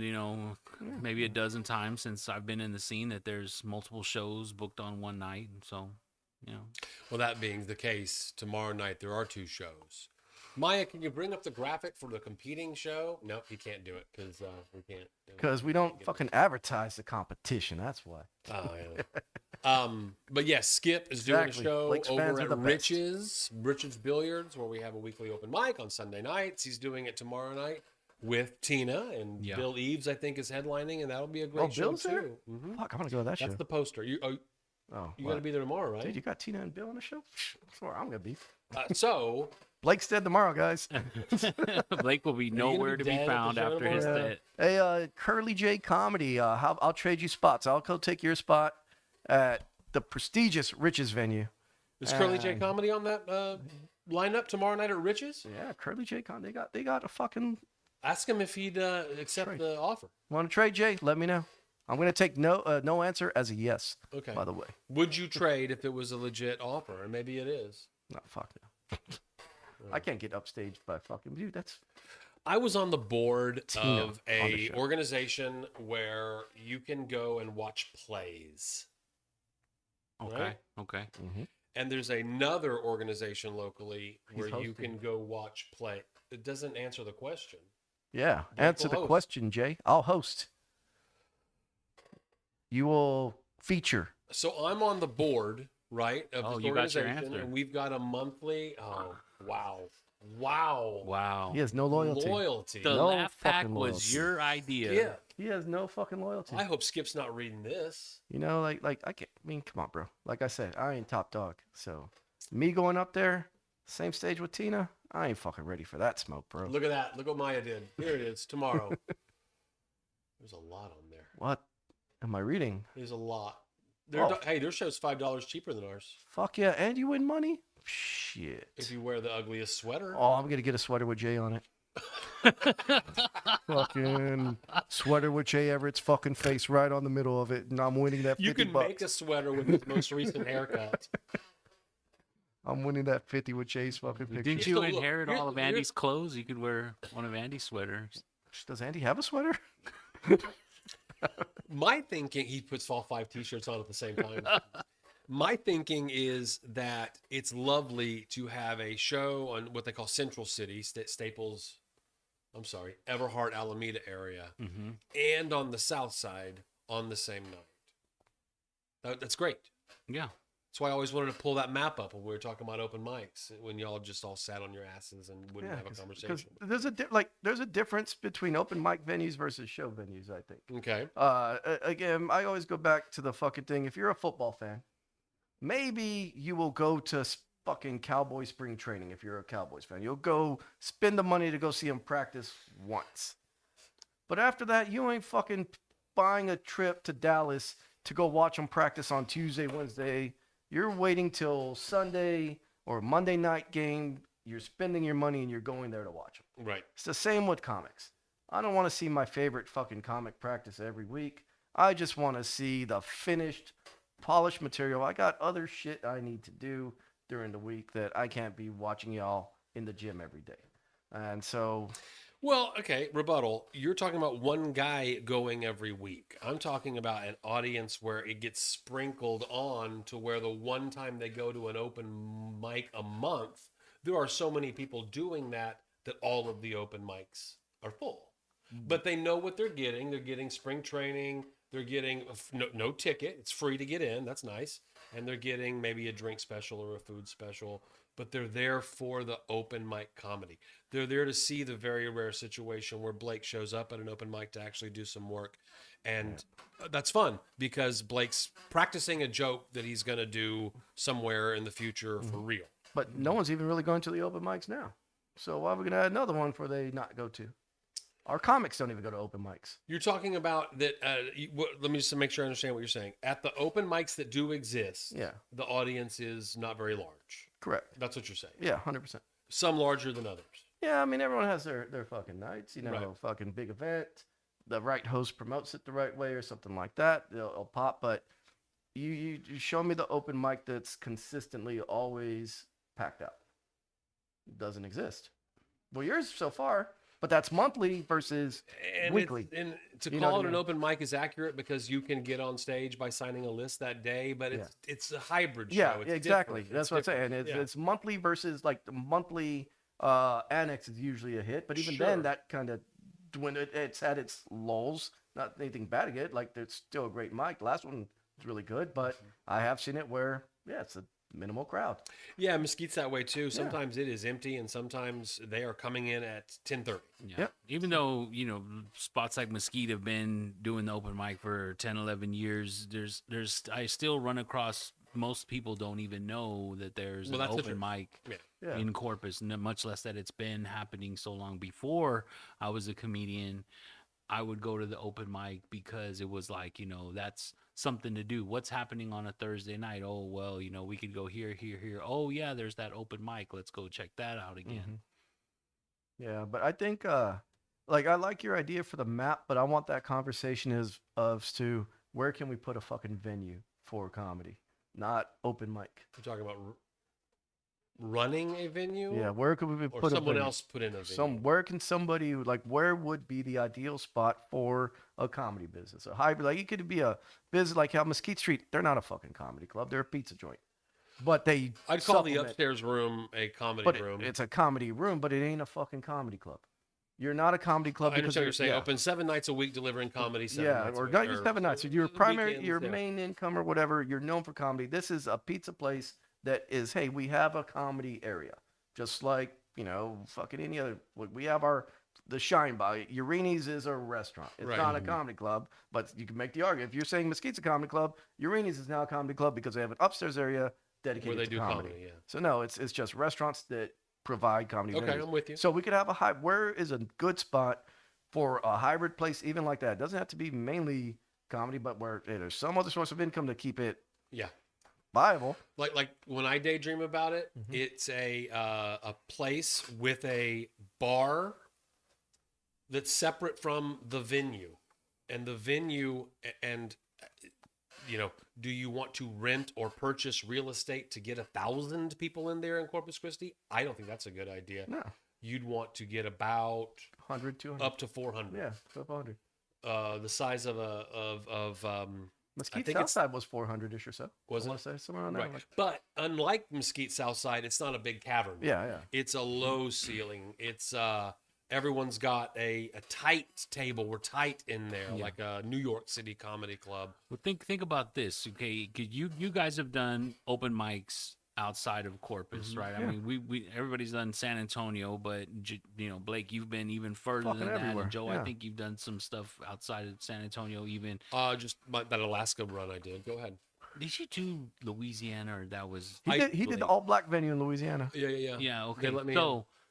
maybe a dozen times since I've been in the scene that there's multiple shows booked on one night. So, Well, that being the case, tomorrow night there are 2 shows. Maya, can you bring up the graphic for the competing show? Nope, you can't do it because we can't. do it. Because we don't fucking advertise the competition. That's why. Oh, yeah. But yes, Skip is Exactly. doing a show Blake's fans over are at the best. Rich's Billiards, where we have a weekly open mic on Sunday nights. He's doing it tomorrow night with Tina and Yeah. Bill Eves. I think is headlining, and that'll be a great show Bill's there? too. Mhm. Fuck, I'm gonna go to that That's show. the poster. You Oh, got to what? be there tomorrow, right? Dude, you got Tina and Bill on the show? That's where I'm gonna be. So Blake's dead tomorrow, guys. Blake will be gonna be nowhere to be dead at the found show after his tomorrow? death. Hey, Curly J Comedy. I'll trade you spots. I'll go take your spot at the prestigious Rich's venue. is Curly J And- Comedy on that lineup tomorrow night at Rich's? Yeah, Curly J Con. They got a fucking. Ask him if he'd accept Right. the offer. Want to trade, Jay? Let me know. I'm gonna take no answer as a yes. Okay. By the way, Would you trade if it was a legit offer? And maybe it is. no, fuck no. I can't get upstaged by fucking dude. That's I was on the board Tina of on the a show. organization where you can go and watch plays. Okay. Right. Okay. And there's another organization locally where you hosting. can go watch play. It doesn't answer the question. yeah. Blake Answer will the host. question, Jay. I'll host. You will feature. So I'm on the board, right, of Oh, this you got your organization, answer. and we've got a monthly. Oh, wow. Wow. He has no loyalty. Loyalty. The No laugh pack fucking was loyalty. your idea. Yeah. He has no fucking loyalty. I hope Skip's not reading this. You know, like I can't. I mean, come on, bro. Like I said, I ain't top dog. So me going up there, same stage with Tina, I ain't fucking ready for that smoke, bro. Look at that. Look what Maya did. Here it is. Tomorrow. There's a lot on there. What am I reading? There's a lot. Oh. Hey, their show's $5 cheaper than ours. Fuck yeah, and you win money? Shit. If you wear the ugliest sweater. Oh, I'm gonna get a sweater with Jay on it. Fucking sweater with Jay Everett's fucking face right on the middle of it, and I'm winning that 50 You can bucks. make a sweater with his most recent haircut. I'm winning that 50 with Jay's fucking picture. Didn't Just you a look. inherit Here's- all of here's- Andy's clothes? You could wear one of Andy's sweaters. Does Andy have a sweater? My thinking, he puts all 5 t-shirts on at the same time. My thinking is that it's lovely to have a show on what they call Central City, Staples, I'm sorry, Everhart, Alameda area, Mm-hmm. and on the South Side on the same night. That's great. Yeah. That's why I always wanted to pull that map up when we were talking about open mics, when y'all just all sat on your asses and wouldn't have a Because conversation. there's a difference between open mic venues versus show venues, I think. Okay. Again, I always go back to the fucking thing. If you're a football fan, maybe you will go to fucking Cowboy spring training. If you're a Cowboys fan, you'll go spend the money to go see them practice once. But after that, you ain't fucking buying a trip to Dallas to go watch them practice on Tuesday, Wednesday. You're waiting till Sunday or Monday night game. You're spending your money and you're going there to watch them. Right. It's the same with comics. I don't want to see my favorite fucking comic practice every week. I just want to see the finished, polished material. I got other shit I need to do during the week that I can't be watching y'all in the gym every day. And so, Well, okay, rebuttal. You're talking about one guy going every week. I'm talking about an audience where it gets sprinkled on to where the one time they go to an open mic a month, there are so many people doing that that all of the open mics are full. But they know what they're getting. They're getting spring training. They're getting no ticket. It's free to get in. That's nice. And they're getting maybe a drink special or a food special. But they're there for the open mic comedy. They're there to see the very rare situation where Blake shows up at an open mic to actually do some work. And that's fun because Blake's practicing a joke that he's going to do somewhere in the future for real. But no one's even really going to the open mics now. So why are we going to add another one for they not go to? Our comics don't even go to open mics. You're talking about that. Let me just make sure I understand what you're saying. At the open mics that do exist, Yeah. the audience is not very large. Correct. That's what you're saying. Yeah, 100%. Some larger than others. Yeah, I mean, everyone has their fucking nights, you know, Right. fucking big event. The right host promotes it the right way or something like that. It'll pop. But you show me the open mic that's consistently always packed out. It doesn't exist. Well, yours so far, but that's monthly versus And weekly. And to You know call what it I an mean? open mic is accurate because you can get on stage by signing a list that day, but it's a hybrid show. Yeah, It's exactly. different. That's It's what I'm saying. different. It's monthly versus like the monthly annex is usually a hit, but even Sure. then, that kind of when it's had its lulls. Not anything bad against it. Like it's still a great mic. The last one was really good, but I have seen it where it's a minimal crowd. Yeah, Mesquite's that way too. Sometimes it is empty, and sometimes they are coming in at 10:30. Yeah. Yep. Even though, spots like Mesquite have been doing the open mic for 10, 11 years, I still run across most people don't even know that there's Well, an that's open different. mic Yeah. in Corpus, much less that it's been happening so long. Before I was a comedian, I would go to the open mic because it was like, that's something to do. What's happening on a Thursday night? Oh, well, we could go here, here, here. Oh, yeah, there's that open mic. Let's go check that out again. Yeah, but I think like I like your idea for the map, but I want that conversation as to where can we put a fucking venue for comedy, not open mic. We're talking about running a venue. Yeah, where could we Or put a someone venue? else put in a venue. Where can somebody where would be the ideal spot for a comedy business? A hybrid, like it could be a business like how Mesquite Street. They're not a fucking comedy club. They're a pizza joint, but they. I'd call the supplement- upstairs room a comedy But room. it's a comedy room, but it ain't a fucking comedy club. You're not a comedy club I because understand what you're saying. yeah. Open 7 nights a week delivering comedy. 7 Yeah, nights a or week, not just 7 nights. So your primary, weekends, your yeah. main income or whatever, you're known for comedy. This is a pizza place that is, hey, we have a comedy area, just like fucking any other. We have the Shine by Urini's is a restaurant. It's Right. not a comedy club, but you can make the argument if you're saying Mesquite's a comedy club. Urini's is now a comedy club because they have an upstairs area dedicated Where they to do comedy. comedy, yeah. So no, it's just restaurants that provide comedy. Okay, venues. I'm with you. So we could have where is a good spot for a hybrid place, even like that? It doesn't have to be mainly comedy, but where there's some other source of income to keep it Yeah. viable. Like when I daydream about it, Mm-hmm. it's a place with a bar that's separate from the venue, and the venue and do you want to rent or purchase real estate to get 1,000 people in there in Corpus Christi? I don't think that's a good idea. No, You'd want to get about 100, 200. up to 400. Yeah, up 100. The size of Mesquite think it's- Southside was 400ish or so. Was I it? want to say somewhere around there. right. But unlike Mesquite Southside, it's not a big cavern. Yeah. It's a low ceiling. It's everyone's got a tight table. We're tight in there, like a New York City comedy club. Well, think about this, okay? 'Cause you guys have done open mics outside of Corpus, right? I mean, we everybody's done San Antonio, but Blake, you've been even further Fucking than that. everywhere, And Joe, I yeah. think you've done some stuff outside of San Antonio. Even Just that Alaska run I did. Go ahead. did you do Louisiana, or that was? He did the all black venue in Louisiana. Yeah. Yeah, okay. let me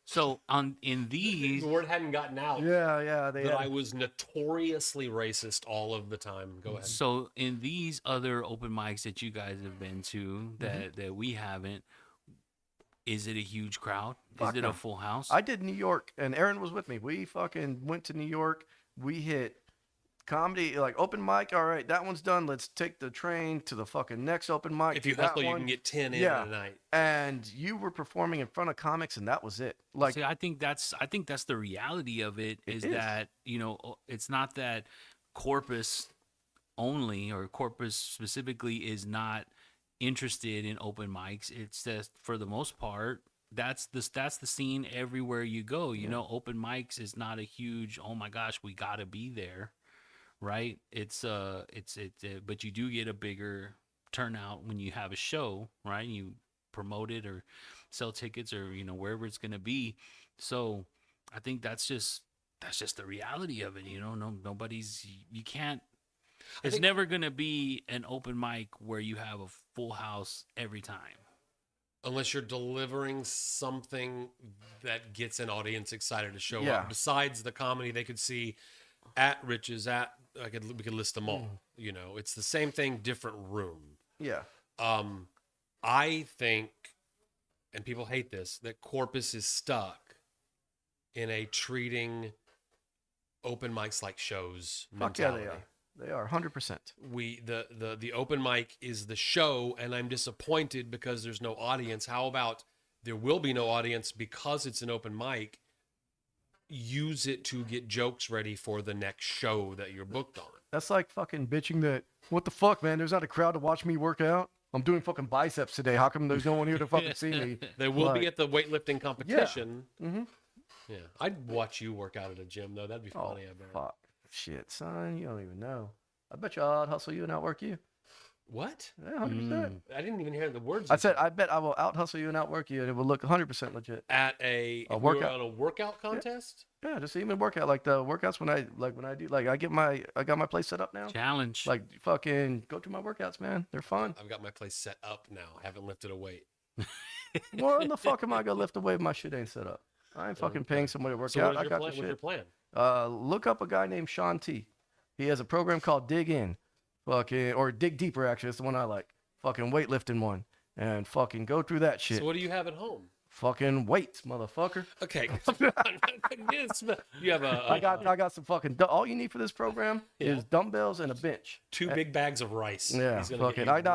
So in these, The word hadn't gotten out Yeah. They that had, I was notoriously racist all of the time. Go ahead. so in these other open mics that you guys have been to Mm-hmm. that we haven't, is it a huge crowd? Fuck Is it no. a full house? I did New York, and Aaron was with me. We fucking went to New York. We hit comedy, like open mic. All right, that one's done. Let's take the train to the fucking next open mic. If you do that hustle, you one. can get 10 in Yeah. a night. And you were performing in front of comics, and that was it. Like, See, I think that's the reality of it It is is. that, it's not that Corpus only or Corpus specifically is not interested in open mics. It's that for the most part, that's the scene everywhere you go. Open mics is not a huge, oh my gosh, we gotta be there, right? But you do get a bigger turnout when you have a show, right? You promote it or sell tickets or wherever it's gonna be. So I think that's just the reality of it. Nobody's, you can't. It's think- never gonna be an open mic where you have a full house every time. Unless you're delivering something that gets an audience excited to show Yeah. up. Besides the comedy they could see at Rich's, we could list them all. It's the same thing, different room. yeah. I think, and people hate this, that Corpus is stuck in a treating open mics like shows Fuck yeah, mentality. they are. They are 100%. The open mic is the show, and I'm disappointed because there's no audience. How about there will be no audience because it's an open mic? Use it to get jokes ready for the next show that you're booked on. That's like fucking bitching that, what the fuck, man? There's not a crowd to watch me work out. I'm doing fucking biceps today. How come there's no one here to fucking see me? They will Like, be at the weightlifting competition. Mhm. Yeah, I'd watch you work out at a gym though. That'd be Oh, funny. I bet. fuck. Shit, son. You don't even know. I bet you I'll out hustle you and outwork you. What? Yeah, 100%. I didn't even hear the words. I you said, I bet I will out hustle you and outwork you, and it will look 100% legit. at a A if we were workout. on a workout contest. Yeah, just even workout. Like the workouts when I do, like I got my place set up now. Challenge. Like fucking go to my workouts, man. They're fun. I've got my place set up now. Haven't lifted a weight. What in the fuck am I gonna lift away if my shit ain't set up? I ain't fucking paying somebody to work So out. what I is your got plan? the What's your shit. plan? Look up a guy named Sean T. He has a program called Dig In, fucking or Dig Deeper. Actually, it's the one I like. Fucking weightlifting one, and fucking go through that shit. So what do you have at home? Fucking weights, motherfucker. Okay, come on. Yes, you have I got some fucking. All you need for this program Yeah. is dumbbells and a bench. two big bags of rice. Yeah, He's gonna fucking. get you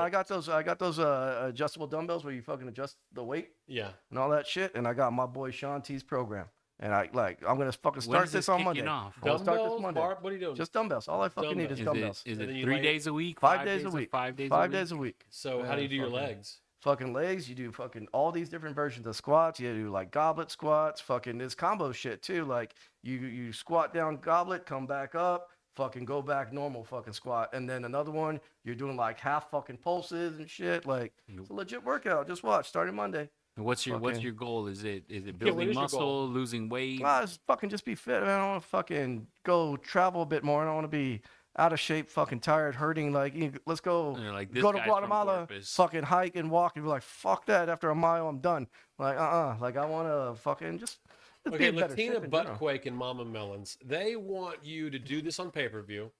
I got those adjustable dumbbells where you fucking adjust the weight Yeah. and all that shit. And I got my boy Sean T's program. And I'm gonna fucking When start is this this on kicking Monday. off? I'll start this Dumbbells, Monday. Barb, what are you doing? Just dumbbells. All I fucking need is Dumbbells. dumbbells. Is And then it you 3 lay- days a week? 5 days a or week. 5 days. 5 days a week. So how do you do your fucking- legs? Fucking legs. You do fucking all these different versions of squats. You do like goblet squats. Fucking this combo shit too. Like you squat down goblet, come back up, fucking go back normal fucking squat, and then another one you're doing like half fucking pulses and shit. Like it's a legit workout. Just watch starting Monday. What's your fucking- goal? Is it what building is your muscle, goal? losing weight? Just fucking just be fit. Man. I don't want to fucking go travel a bit more. I don't want to be out of shape, fucking tired, hurting. Like, let's go You're like, this go to guy's from Guatemala, Corpus. fucking hike and walk, and be like, fuck that. After a mile, I'm done. Like, Like, I want to fucking just be Okay, in better Latina shape in general. Buttquake and Mama Melons, they want you to do this on pay-per-view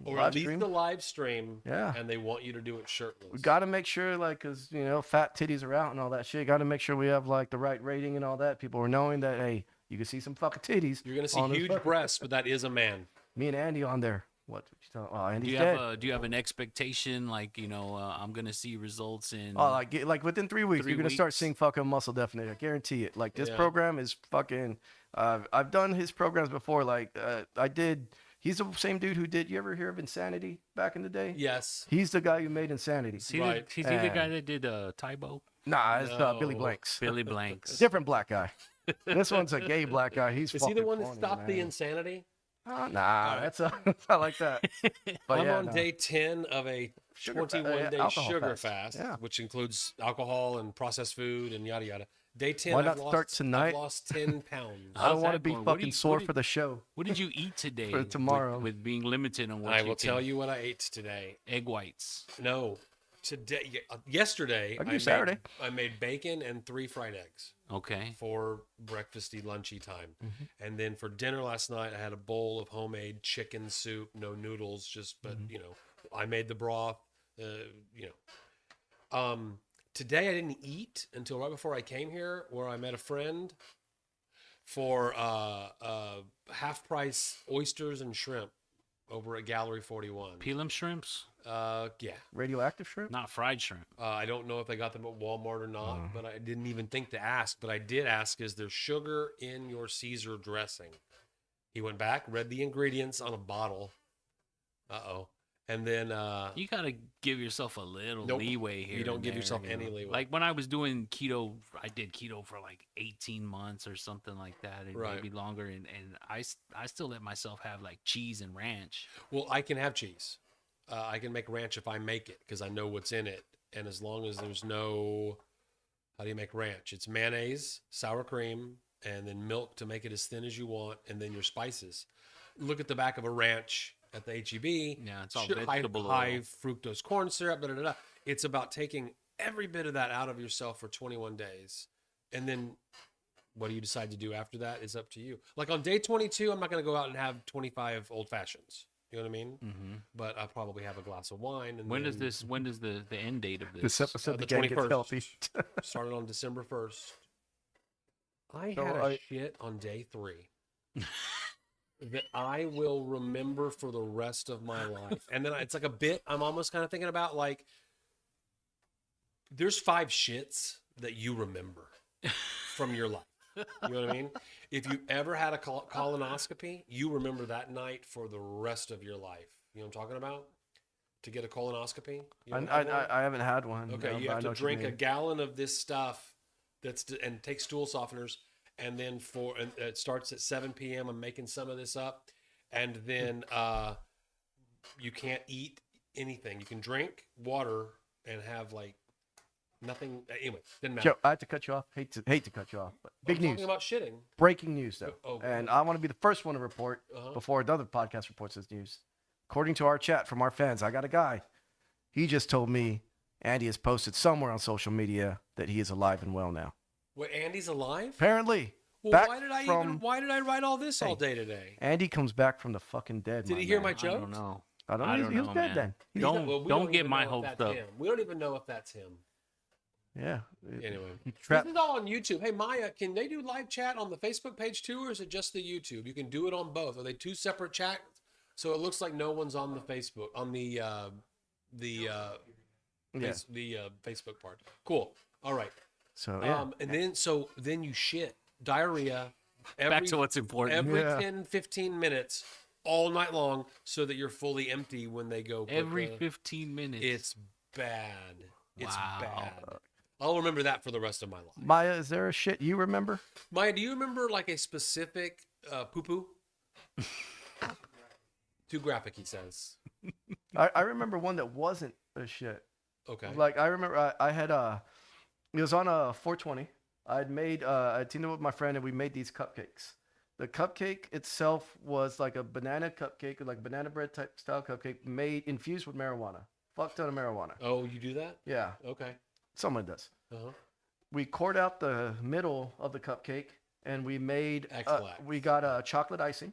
or Live at least stream? the live stream. Yeah. And they want you to do it shirtless. We got to make sure, like, because, fat titties are out and all that shit. Got to make sure we have, like, the right rating and all that. People are knowing that, hey, you can see some fucking titties. You're going to see on this huge fucking- breasts, but that is a man. Me and Andy on there. What you talking? Oh, Do Andy's you dead. have an expectation like I'm gonna see results in? Oh, like within 3 weeks, 3 you're gonna start weeks? seeing fucking muscle definitely. I guarantee it. Like this Yeah. program is fucking. I've done his programs before. Like I did. He's the same dude who did. You ever hear of Insanity back in the day? Yes. He's the guy who made Insanity. is he right. the guy that did Tybo? Nah, it's Billy No. Blanks. Billy Blanks. Different black guy. This one's a gay black guy. He's Is he the fucking one that funny, stopped the man. insanity? Nah, that's I like that. But I'm yeah, on no. day 10 of a Sugar fa- 21-day alcohol sugar fast. fast, Yeah. which includes alcohol and processed food and yada yada. Day 10, Why I've not lost, start tonight? I've lost 10 pounds. I don't How's want to that be going? What do fucking you- sore what do for the show. What did you eat today? For tomorrow. with being limited on what I you will tell can- you what I ate today. Egg whites. No, today, yesterday, I can do Saturday. I made bacon and 3 fried eggs Okay. for breakfasty, lunchy time. Mm-hmm. And then for dinner last night, I had a bowl of homemade chicken soup, no noodles, but I made the broth, today I didn't eat until right before I came here, where I met a friend for half price oysters and shrimp. over at Gallery 41. Peel 'em shrimps, Yeah. Radioactive shrimp? not fried shrimp. I don't know if they got them at Walmart or not, but I didn't even think to ask. But I did ask, is there sugar in your Caesar dressing? He went back, read the ingredients on a bottle. Uh-oh. And then You gotta give yourself a little Nope. leeway here. you don't and give there, yourself you any know. leeway. Like when I was doing keto, I did keto for like 18 months or something like that, and Right. maybe longer. And I still let myself have like cheese and ranch. Well, I can have cheese. I can make ranch if I make it because I know what's in it. And as long as there's no, how do you make ranch? It's mayonnaise, sour cream, and then milk to make it as thin as you want, and then your spices. Look at the back of a ranch at the HEB. Yeah, it's all high, vegetable high oil. fructose corn syrup. Da, da, da, da. It's about taking every bit of that out of yourself for 21 days, and then what do you decide to do after that is up to you. Like on day 22, I'm not going to go out and have 25 old fashions. You know what I mean? Mm-hmm. But I'll probably have a glass of wine. And When does then this? When does the end date of this? This episode, the the gang gets 21st. healthy. started on December 1st. I So had a I- shit on day 3 that I will remember for the rest of my life. And then it's like a bit I'm almost kind of thinking about like there's 5 shits that you remember from your life. You know what I mean? If you ever had a colonoscopy, you remember that night for the rest of your life. You know what I'm talking about? To get a colonoscopy? You ever had one? I haven't had one. Okay, no, you but I have know to what you drink a mean. gallon of this stuff and take stool softeners, and then and it starts at 7 p.m. I'm making some of this up, and then you can't eat anything. You can drink water and have like nothing. Anyway, didn't matter. Joe, I have to cut you off. Hate to cut you off, but big I'm news. talking about shitting. Breaking news, though. Oh, go And ahead. I want to be the first one to report Uh-huh. before another podcast reports this news. According to our chat from our fans, I got a guy. He just told me Andy has posted somewhere on social media that he is alive and well now. Wait, Andy's alive? Apparently, Well, back why did I write all this all Hey. day today? Andy comes back from the fucking dead. Did my he hear man. my I joke? don't know. I don't know. I He- don't he was know, dead man. then. He's Don't- dead. Well, we don't get even my know if hopes that's up. him. We don't even know if that's him. Yeah. Anyway, He this trapped. is all on YouTube. Hey Maya, can they do live chat on the Facebook page too, or is it just the YouTube? You can do it on both. Are they 2 separate chats? So it looks like no one's on the Facebook on the Yeah. Facebook part. Cool. All right. So yeah. And then you shit diarrhea every Back to what's important. every Yeah. 10, 15 minutes all night long, so that you're fully empty when they go. put Every the- 15 minutes. It's bad. It's Wow. bad. I'll remember that for the rest of my life. Maya, is there a shit you remember? Maya, do you remember like a specific poo poo? Too graphic, he says. I remember one that wasn't a shit. Okay. Like I remember I had it was on a 420. I'd made I teamed up with my friend and we made these cupcakes. The cupcake itself was like a banana cupcake, like banana bread type style cupcake, made infused with marijuana. Fuck ton of marijuana. Oh, you do that? Yeah, Okay. someone does. Uh-huh. We cored out the middle of the cupcake and we made X-Lax. we got a chocolate icing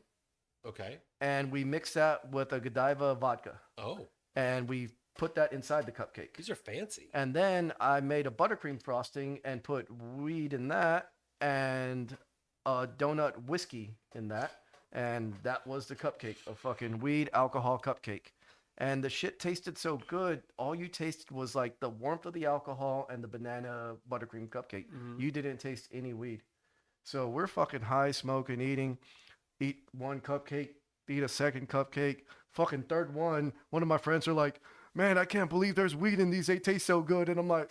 Okay. and we mixed that with a Godiva vodka Oh, and we put that inside the cupcake. these are fancy. And then I made a buttercream frosting and put weed in that and a donut whiskey in that. And that was the cupcake, a fucking weed alcohol cupcake. And the shit tasted so good. All you tasted was like the warmth of the alcohol and the banana buttercream cupcake. Mhm. You didn't taste any weed. So we're fucking high smoking, eating. Eat one cupcake, eat a second cupcake. Fucking third one. One of my friends are like, man, I can't believe there's weed in these. They taste so good. And I'm like,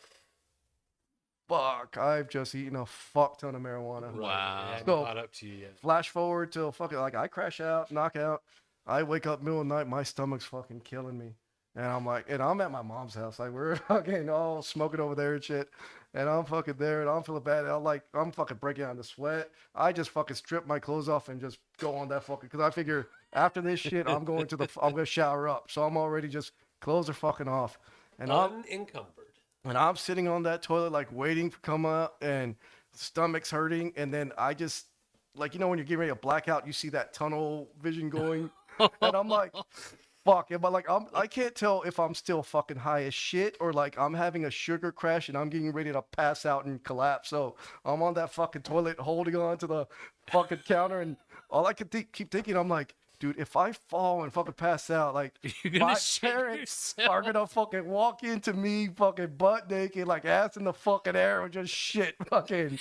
fuck, I've just eaten a fuck ton of marijuana. Right. Wow. It hadn't So- caught up to you yet. Flash forward till fucking, like, I crash out, knock out. I wake up middle of the night, my stomach's fucking killing me. And I'm like, and I'm at my mom's house. Like, we're fucking all smoking over there and shit. And I'm fucking there and I'm feeling bad. I'm fucking breaking out into sweat. I just fucking strip my clothes off and just go on that fucking, because I figure after this shit, I'm going to shower up. So I'm already just, clothes are fucking off. And Unencumbered. I'm sitting on that toilet, like waiting to come up and stomach's hurting. And then I just, like, you know, when you're getting ready to black out, you see that tunnel vision going. And I'm like, fuck. Am I like, I can't tell if I'm still fucking high as shit or like I'm having a sugar crash and I'm getting ready to pass out and collapse. So I'm on that fucking toilet holding on to the fucking counter. And all I could keep thinking, I'm like, dude, if I fall and fucking pass out, like You're gonna my shit parents yourself. are gonna fucking walk into me fucking butt naked, like ass in the fucking air, and just shit fucking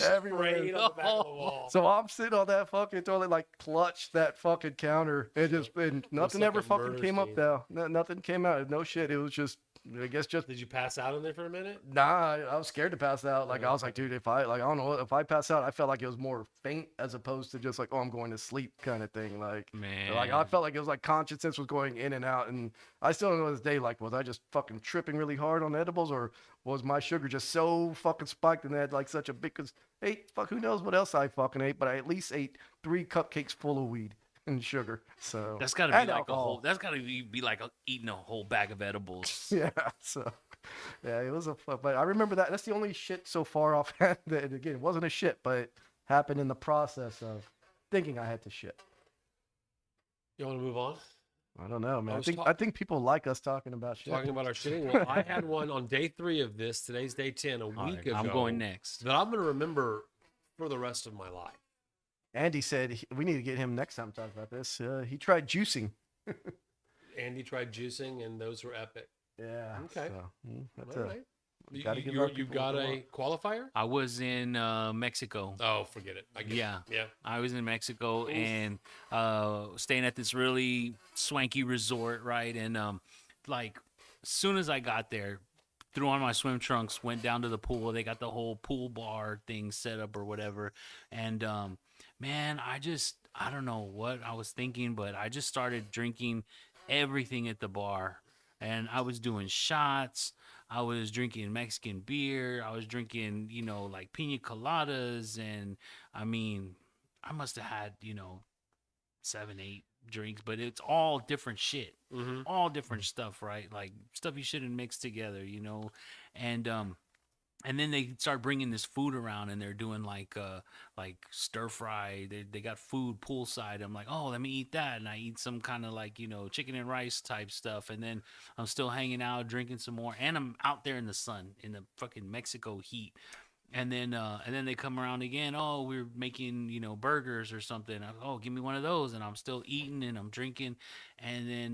everywhere. Sprayed on the back of the wall. So I'm sitting on that fucking toilet, like clutched that fucking counter, and just and nothing like ever a fucking murder came up scene. though. Nothing came out. No shit. It was just, I guess, just Did you pass out in there for a minute? nah. I was scared to pass out. Like I was like, dude, if I like, I don't know, if I pass out, I felt like it was more faint as opposed to just like, oh, I'm going to sleep kind of thing. Like, Man. like I felt like it was like consciousness was going in and out, and I still don't know to this day, like, was I just fucking tripping really hard on edibles, or was my sugar just so fucking spiked and they had like such a big? Cause who knows what else I fucking ate, but I at least ate 3 cupcakes full of weed and sugar. So That's gotta be and like alcohol. a whole. That's gotta be like eating a whole bag of edibles. Yeah, so yeah, it was but I remember that. That's the only shit so far offhand that, again, it wasn't a shit, but it happened in the process of thinking I had to shit. You want to move on? I don't know, man. I was think talk- I think people like us talking about shit. Talking about our shitting. Well, I had one on day 3 of this. Today's day 10. A All week right, ago. I'm going next. That I'm going to remember for the rest of my life. Andy said we need to get him next time to talk about this. He tried juicing. Andy tried juicing, and those were epic. Yeah. Okay. So, that's All a, right. You, gotta give you, our you people got what they a qualifier? I was in Mexico. Oh, forget it. I get Yeah. it. Yeah. I was in Mexico Oof. and staying at this really swanky resort, right? And like, as soon as I got there, threw on my swim trunks, went down to the pool. They got the whole pool bar thing set up or whatever. And man, I don't know what I was thinking, but I just started drinking everything at the bar. And I was doing shots. I was drinking Mexican beer. I was drinking, like pina coladas. And I mean, I must have had, 7, 8 drinks, but it's all different shit. Mm-hmm. All different stuff, right? Like stuff you shouldn't mix together, and then they start bringing this food around, and they're doing like stir fry. They got food poolside. I'm like, oh, let me eat that, and I eat some kind of like chicken and rice type stuff, and then I'm still hanging out, drinking some more, and I'm out there in the sun in the fucking Mexico heat. And then they come around again. Oh, we're making burgers or something. Oh, give me one of those, and I'm still eating and I'm drinking, and then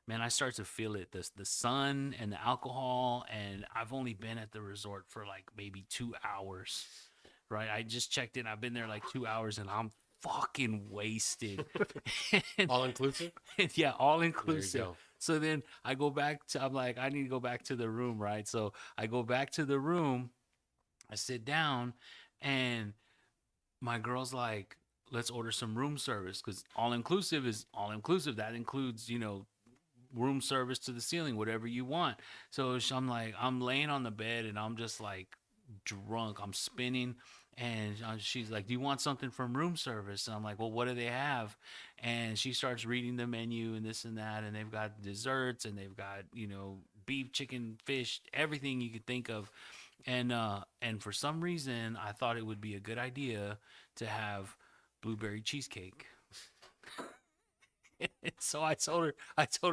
man, I start to feel it. The sun and the alcohol, and I've only been at the resort for like maybe 2 hours, right? I just checked in. I've been there like 2 hours, and I'm fucking wasted. All inclusive? Yeah, all There you inclusive. go. So then I go back to. I'm like, I need to go back to the room, right? So I go back to the room. I sit down, and my girl's like, let's order some room service, because all inclusive is all inclusive. That includes, room service to the ceiling, whatever you want. So I'm like, I'm laying on the bed, and I'm just like drunk. I'm spinning. And she's like, do you want something from room service? And I'm like, well, what do they have? And she starts reading the menu and this and that. And they've got desserts, and they've got, beef, chicken, fish, everything you could think of. And for some reason, I thought it would be a good idea to have blueberry cheesecake. So I told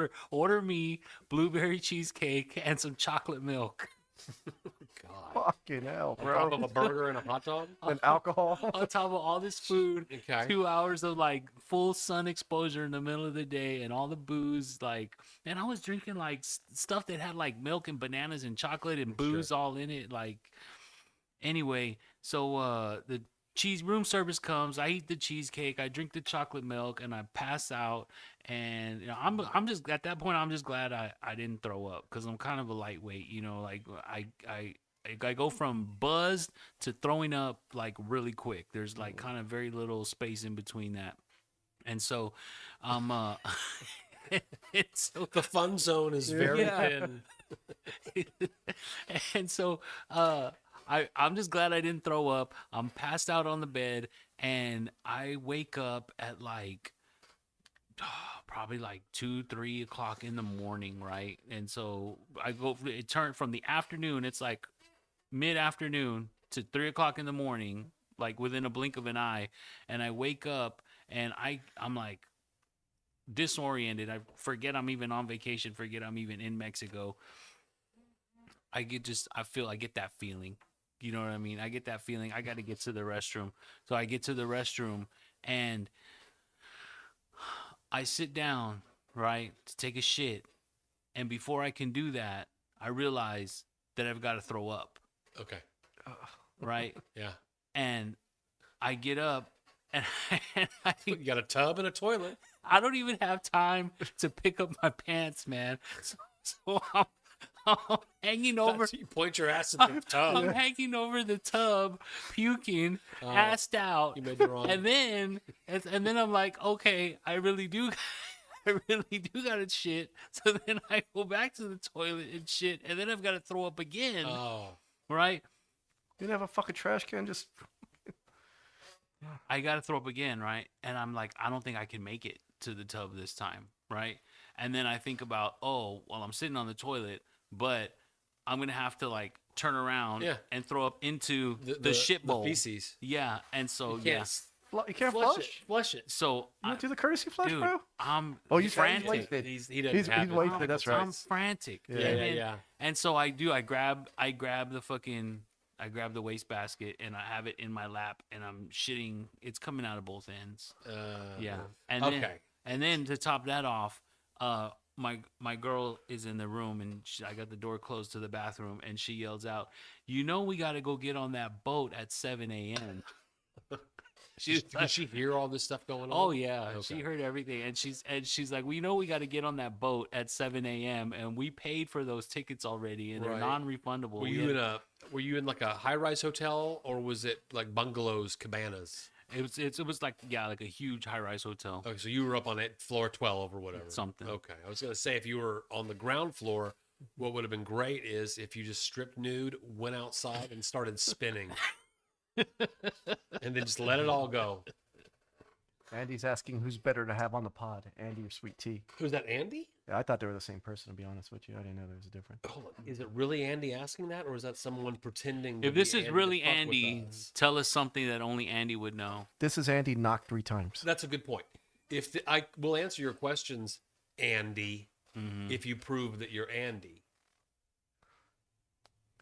her, order me blueberry cheesecake and some chocolate milk. God. fucking hell, On top bro. of a burger and a hot dog? And alcohol. On top of all this food, Okay. 2 hours of like full sun exposure in the middle of the day, and all the booze. Like, man, I was drinking like stuff that had like milk and bananas and chocolate and booze all in it. Like, anyway, so the room service comes. I eat the cheesecake, I drink the chocolate milk, and I pass out. And I'm just at that point, I'm just glad I didn't throw up, because I'm kind of a lightweight. Like I go from buzzed to throwing up like really quick. There's like kind of very little space in between that. And so it's so The fun zone is very Yeah. thin. and so I'm just glad I didn't throw up. I'm passed out on the bed, and I wake up at like probably like 2-3 o'clock in the morning, right? And so it turned from the afternoon, it's like mid-afternoon, to 3 o'clock in the morning, like within a blink of an eye. And I wake up, and I'm like disoriented. I forget I'm even on vacation, forget I'm even in Mexico. I get that feeling. You know what I mean? I get that feeling. I got to get to the restroom. So I get to the restroom, and I sit down, right, to take a shit, and before I can do that, I realize that I've got to throw up, Okay. right? Yeah. And I get up, and You got a tub and a toilet. I don't even have time to pick up my pants, man. So I'm hanging over. That's, you point your ass in the tub. I'm hanging over the tub, puking, assed out, You made the wrong. and then I'm like, okay, I really do gotta shit. So then I go back to the toilet and shit, and then I've got to throw up again, Oh. right? You didn't have a fucking trash can, just I got to throw up again, right? And I'm like, I don't think I can make it to the tub this time, right? And then I think about, oh, well, I'm sitting on the toilet, but I'm gonna have to like turn around Yeah. and throw up into the shit bowl. The feces. Yeah, and so You yeah, can't you can't flush flush. it. Flush it. so You don't do the courtesy flush, dude, bro. I'm Oh, you said he's frantic. wasted. He doesn't He's have it. wasted. That's right. I'm frantic. Yeah. And Yeah, then- yeah. And so I do. I grab the wastebasket and I have it in my lap and I'm shitting. It's coming out of both ends. Yeah. And then, Okay. and then to top that off, my girl is in the room and I got the door closed to the bathroom and she yells out, "You know we got to go get on that boat at 7 a.m." Did she hear all this stuff going on? Oh yeah, Okay. she heard everything, and she's like, "Well, you know, we got to get on that boat at 7 a.m. and we paid for those tickets already, and they're Right. non-refundable." Were you in like a high-rise hotel, or was it like bungalows, cabanas? It was like like a huge high-rise hotel. Okay, so you were up on it, floor 12 or whatever. Something. Okay, I was gonna say if you were on the ground floor, what would have been great is if you just stripped nude, went outside, and started spinning, and then just let it all go. Andy's asking who's better to have on the pod, Andy or Sweet Tea. Who's that, Andy? Yeah, I thought they were the same person, to be honest with you. I didn't know there was a difference. Hold on. Is it really Andy asking that, or is that someone pretending? to If this be is Andy really to fuck with Andy, us? tell us something that only Andy would know. This is Andy knocked 3 times. That's a good point. I will answer your questions, Andy, Mm-hmm. if you prove that you're Andy.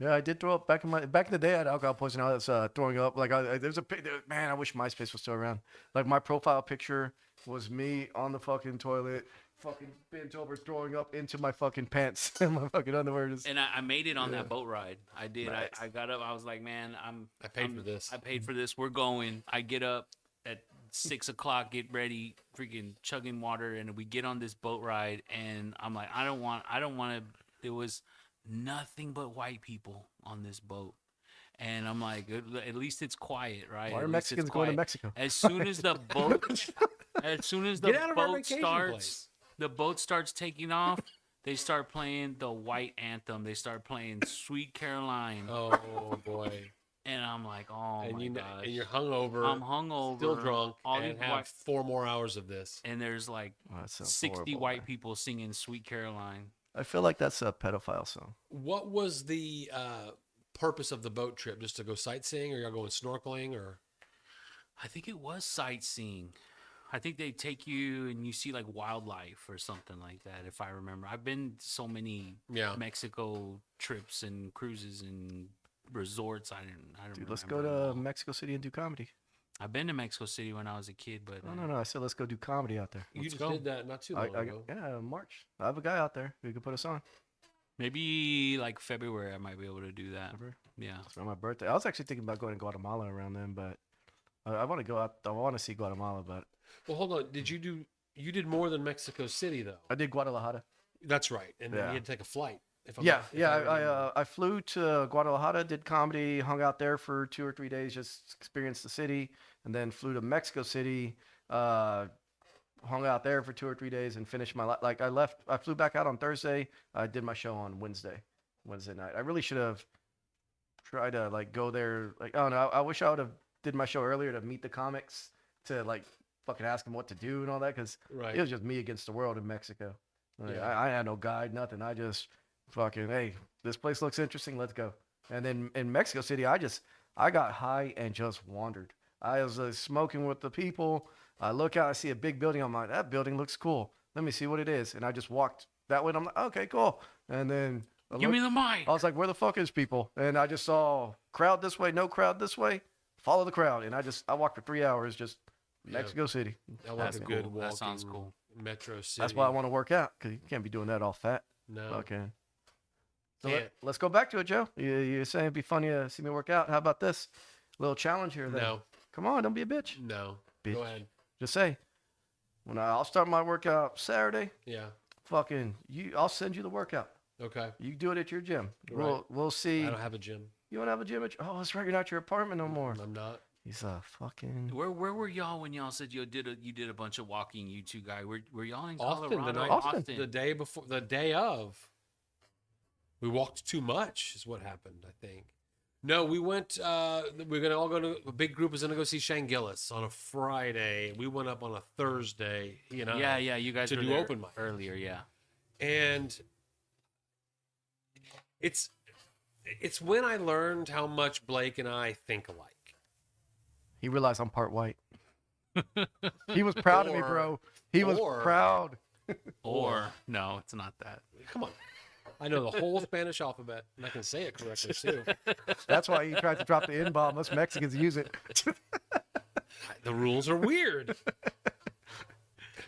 Yeah, I did throw up back in the day. I had alcohol poisoning. I was throwing up. Like there's a man. I wish MySpace was still around. Like my profile picture was me on the fucking toilet, fucking bent over, throwing up into my fucking pants and my fucking underwear. Just, And I made it on Yeah. that boat ride. I did. Nice. I got up. I was like, man, I paid for this. I paid for this. We're going. I get up at 6 o'clock, get ready, freaking chugging water, and we get on this boat ride. And I'm like, I don't want to. There was nothing but white people on this boat, and I'm like, at least it's quiet, right? why At are least it's Mexicans going to quiet. Mexico? As soon as the boat, Get out of our boat vacation starts, place. the boat starts taking off. They start playing the white anthem. They start playing "Sweet Caroline," Oh boy! and I'm like, oh and my you gosh. and you're hungover. I'm hungover, still drunk, all and these have white, 4 more hours of this. and there's like Oh, that sounds 60 horrible, white man. people singing "Sweet Caroline." I feel like that's a pedophile song. What was the purpose of the boat trip? Just to go sightseeing, or y'all going snorkeling, or? I think it was sightseeing. I think they take you and you see like wildlife or something like that, if I remember. I've been to so many Yeah. Mexico trips and cruises and resorts. I don't. Dude, let's go remember them to all. Mexico City and do comedy. I've been to Mexico City when I was a kid, but No. I said let's go do comedy out there. You Let's just go. did that not too long ago. Yeah, March. I have a guy out there who can put us on. maybe like February I might be able to do that. February? Yeah. It's around my birthday. I was actually thinking about going to Guatemala around then, but I want to go out. I want to see Guatemala, but Well, hold on. You did more than Mexico City though? I did Guadalajara. That's right. And then Yeah. you had to take a flight. If Yeah, if yeah. remember. I flew to Guadalajara, did comedy, hung out there for 2 or 3 days, just experienced the city, and then flew to Mexico City, hung out there for 2 or 3 days, and finished my like. I flew back out on Thursday. I did my show on Wednesday night. I really should have tried to like go there. Like, oh no, I wish I would have did my show earlier to meet the comics to like fucking ask them what to do and all that, because Right. it was just me against the world in Mexico. Like, Yeah. I had no guide, nothing. I just fucking, hey, this place looks interesting. Let's go. And then in Mexico City, I got high and just wandered. I was smoking with the people. I look out, I see a big building. I'm like, that building looks cool. Let me see what it is. And I just walked that way. And I'm like, okay, cool. And then Give me the mic. I was like, where the fuck is people? And I just saw crowd this way, no crowd this way. Follow the crowd. And I walked for 3 hours, just Yeah. Mexico City. That was That's a cool. good That walking. sounds cool. Metro City. That's why I want to work out, because you can't be doing that all fat. No. Okay. So Can't. let's go back to it, Joe. You're saying it'd be funny to see me work out. How about this little challenge here? Then? No. Come on, don't be a bitch. No. Bitch. Go ahead. Just say, I'll start my workout Saturday. Yeah. I'll send you the workout. Okay. You do it at your gym. Right. We'll see. I don't have a gym. You don't have a gym oh, that's right. You're not at your apartment no more. I'm not. He's a fucking. Where were y'all when y'all said you did a bunch of walking? You two guys were y'all in Austin, Colorado? the night- Austin. The day before, the day of. We walked too much, is what happened. I think. No, we went. We're gonna all go to a big group is gonna go see Shane Gillis on a Friday. We went up on a Thursday. You know. Yeah, you guys to were do there open mic. earlier. Yeah. And it's when I learned how much Blake and I think alike. He realized I'm part white. He was proud of me, bro. He was or- proud. Or no, it's not that. Come on. I know the whole Spanish alphabet, and I can say it correctly too. That's why he tried to drop the N-bomb. Us Mexicans use it. The rules are weird.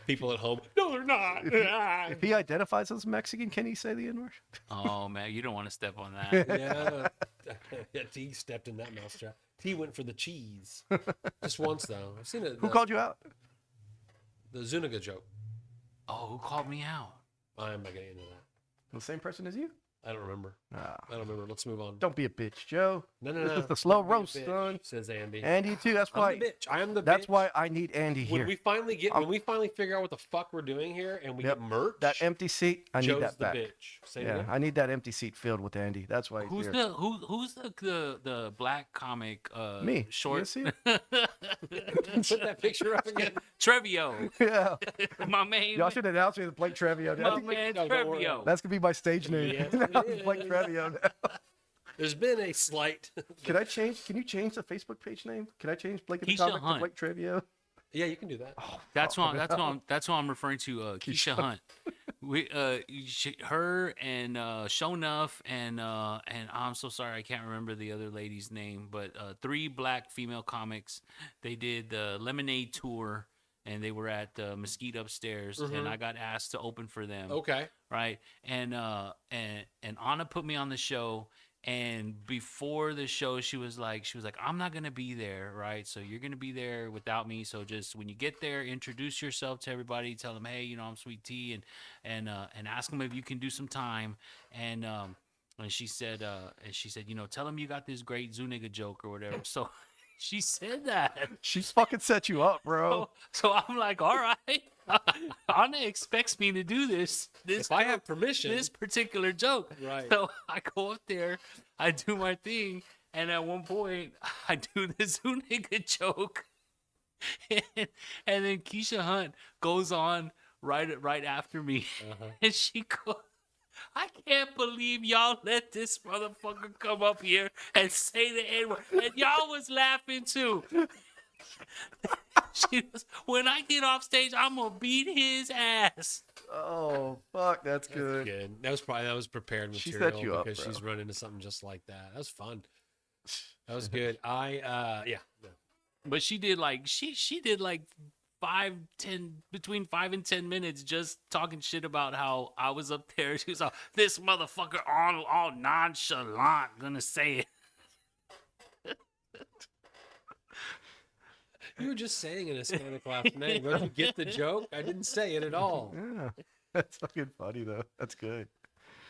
People at home, no, they're not. If he identifies as Mexican, can he say the N-word? Oh man, you don't want to step on that. Yeah. T stepped in that mousetrap. T went for the cheese. Just once, though. I've seen it. Who called you out? The Zuniga joke. Oh, who called me out? I'm not getting into that. The same person as you? I don't remember. Ah, I don't remember. Let's move on. don't be a bitch, Joe. No. This is the slow Don't be a roast, bitch, son. says Andy. Andy too. That's I'm why. the bitch. I am the bitch. That's why I need Andy When here. we finally figure out what the fuck we're doing here and we Yep. get merch, That empty seat, I need Joe's that the back. bitch. Say it Yeah, again. I need that empty seat filled with Andy. That's why he's Who's here. who's the black comic? Me. Short. You see it? Put that picture up again. Trevio, Yeah. my man. Y'all should announce me as Blake Trevio. My man No, don't worry. Trevio. That's gonna be my stage name. Yes, Now it it's Blake is. Trevio now. There's been a slight. Can you change the Facebook page name? Can I change Blake in the Keisha comic to Hunt. Blake Trevio? Yeah, you can do that. That's what I'm referring to. Keisha Hunt. Her and Show Enough and I'm so sorry I can't remember the other lady's name, but 3 black female comics. They did the Lemonade tour and they were at Mesquite Upstairs, and I got asked to open for them. Okay. Right, and Anna put me on the show. And before the show, she was like, I'm not gonna be there, right? So you're gonna be there without me. So just when you get there, introduce yourself to everybody. Tell them, hey, I'm Sweet Tea, and ask them if you can do some time. And she said, tell them you got this great Zuniga joke or whatever. So she said that. She's fucking set you up, bro. So I'm like, all right. Anna expects me to do this. If I have permission. This particular joke. Right. So I go up there, I do my thing, and at one point I do this Zuniga joke. And then Keisha Hunt goes on right after me. And she goes, I can't believe y'all let this motherfucker come up here and say the N-word. And y'all was laughing too. She was, when I get off stage, I'm gonna beat his ass. Oh fuck, that's good. Good. That was prepared She material set you up, because bro. she's run into something just like that. That was fun. That was good. Yeah. But she did like she did like 5-10 between 5 and 10 minutes just talking shit about how I was up there. She was like, this motherfucker all nonchalant gonna say it. You were just saying an Hispanic last name. Don't you get the joke? I didn't say it at all. Yeah, that's fucking funny though. That's good.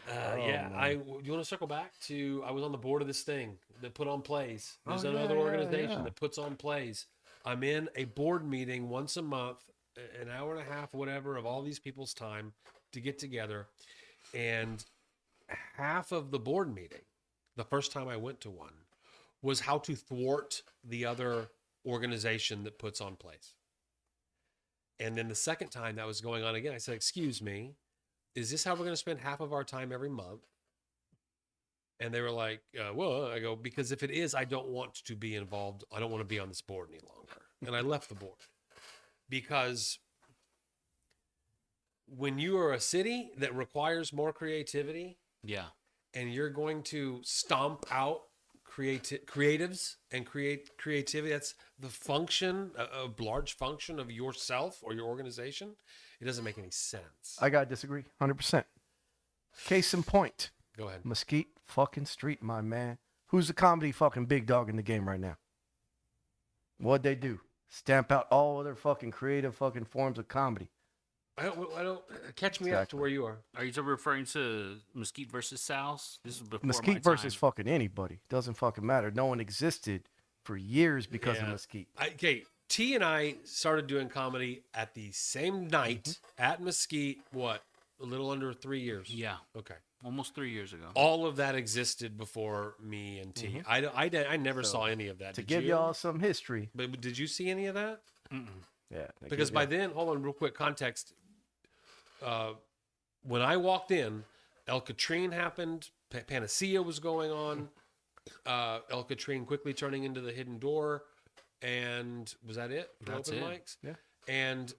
Yeah, man. you want to circle back to? I was on the board of this thing that put on plays. There's Oh, yeah, another yeah, organization yeah. that puts on plays. I'm in a board meeting once a month, an hour and a half, whatever, of all these people's time to get together, and half of the board meeting, the first time I went to one, was how to thwart the other organization that puts on plays. And then the second time that was going on again, I said, "Excuse me, is this how we're going to spend half of our time every month?" And they were like, well, I go, because if it is, I don't want to be involved. I don't want to be on this board any longer. And I left the board because when you are a city that requires more creativity Yeah. and you're going to stomp out creatives and creativity. That's the function, a large function of yourself or your organization. It doesn't make any sense. I gotta disagree, 100%. Case in point, Go ahead. Mesquite fucking Street, my man. Who's the comedy fucking big dog in the game right now? What'd they do? Stamp out all other fucking creative fucking forms of comedy. I don't catch me up to Exactly. where you are. Are you referring to Mesquite versus Sal's? This is before my Mesquite versus time. fucking anybody. Doesn't fucking matter. No one existed for years because of Yeah. Mesquite. Okay, T and I started doing comedy at the same night at Mesquite. What? A little under 3 years. Yeah, Okay. almost 3 years ago. All of that existed before me and T. I never So, saw any of that. To Did give you? y'all some history. But did you see any of that? Yeah. Because by then, hold on, real quick context. When I walked in, El Catrine happened. Panacea was going on. El Catrine quickly turning into the Hidden Door, and was that it? For That's open it. mics. Yeah. And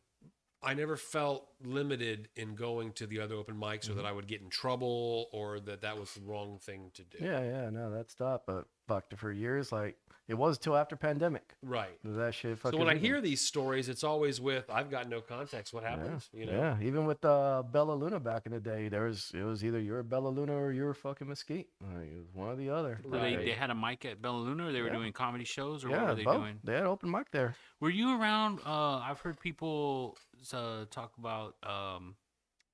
I never felt limited in going to the other open mics, or that I would get in trouble, or that was the wrong thing to do. Yeah, no, that stopped. But fucked for years. Like, it was till after pandemic. Right. That shit So fucking. when I moving. hear these stories, it's always with I've got no context. What happens? You know. Yeah, even with Bella Luna back in the day, it was either you're Bella Luna or you're fucking Mesquite. Like, it was one or the other. So they Right. had a mic at Bella Luna, or they were Yeah. doing comedy shows, or what Yeah, were they both. doing? They had open mic there. Were you around? I've heard people talk about.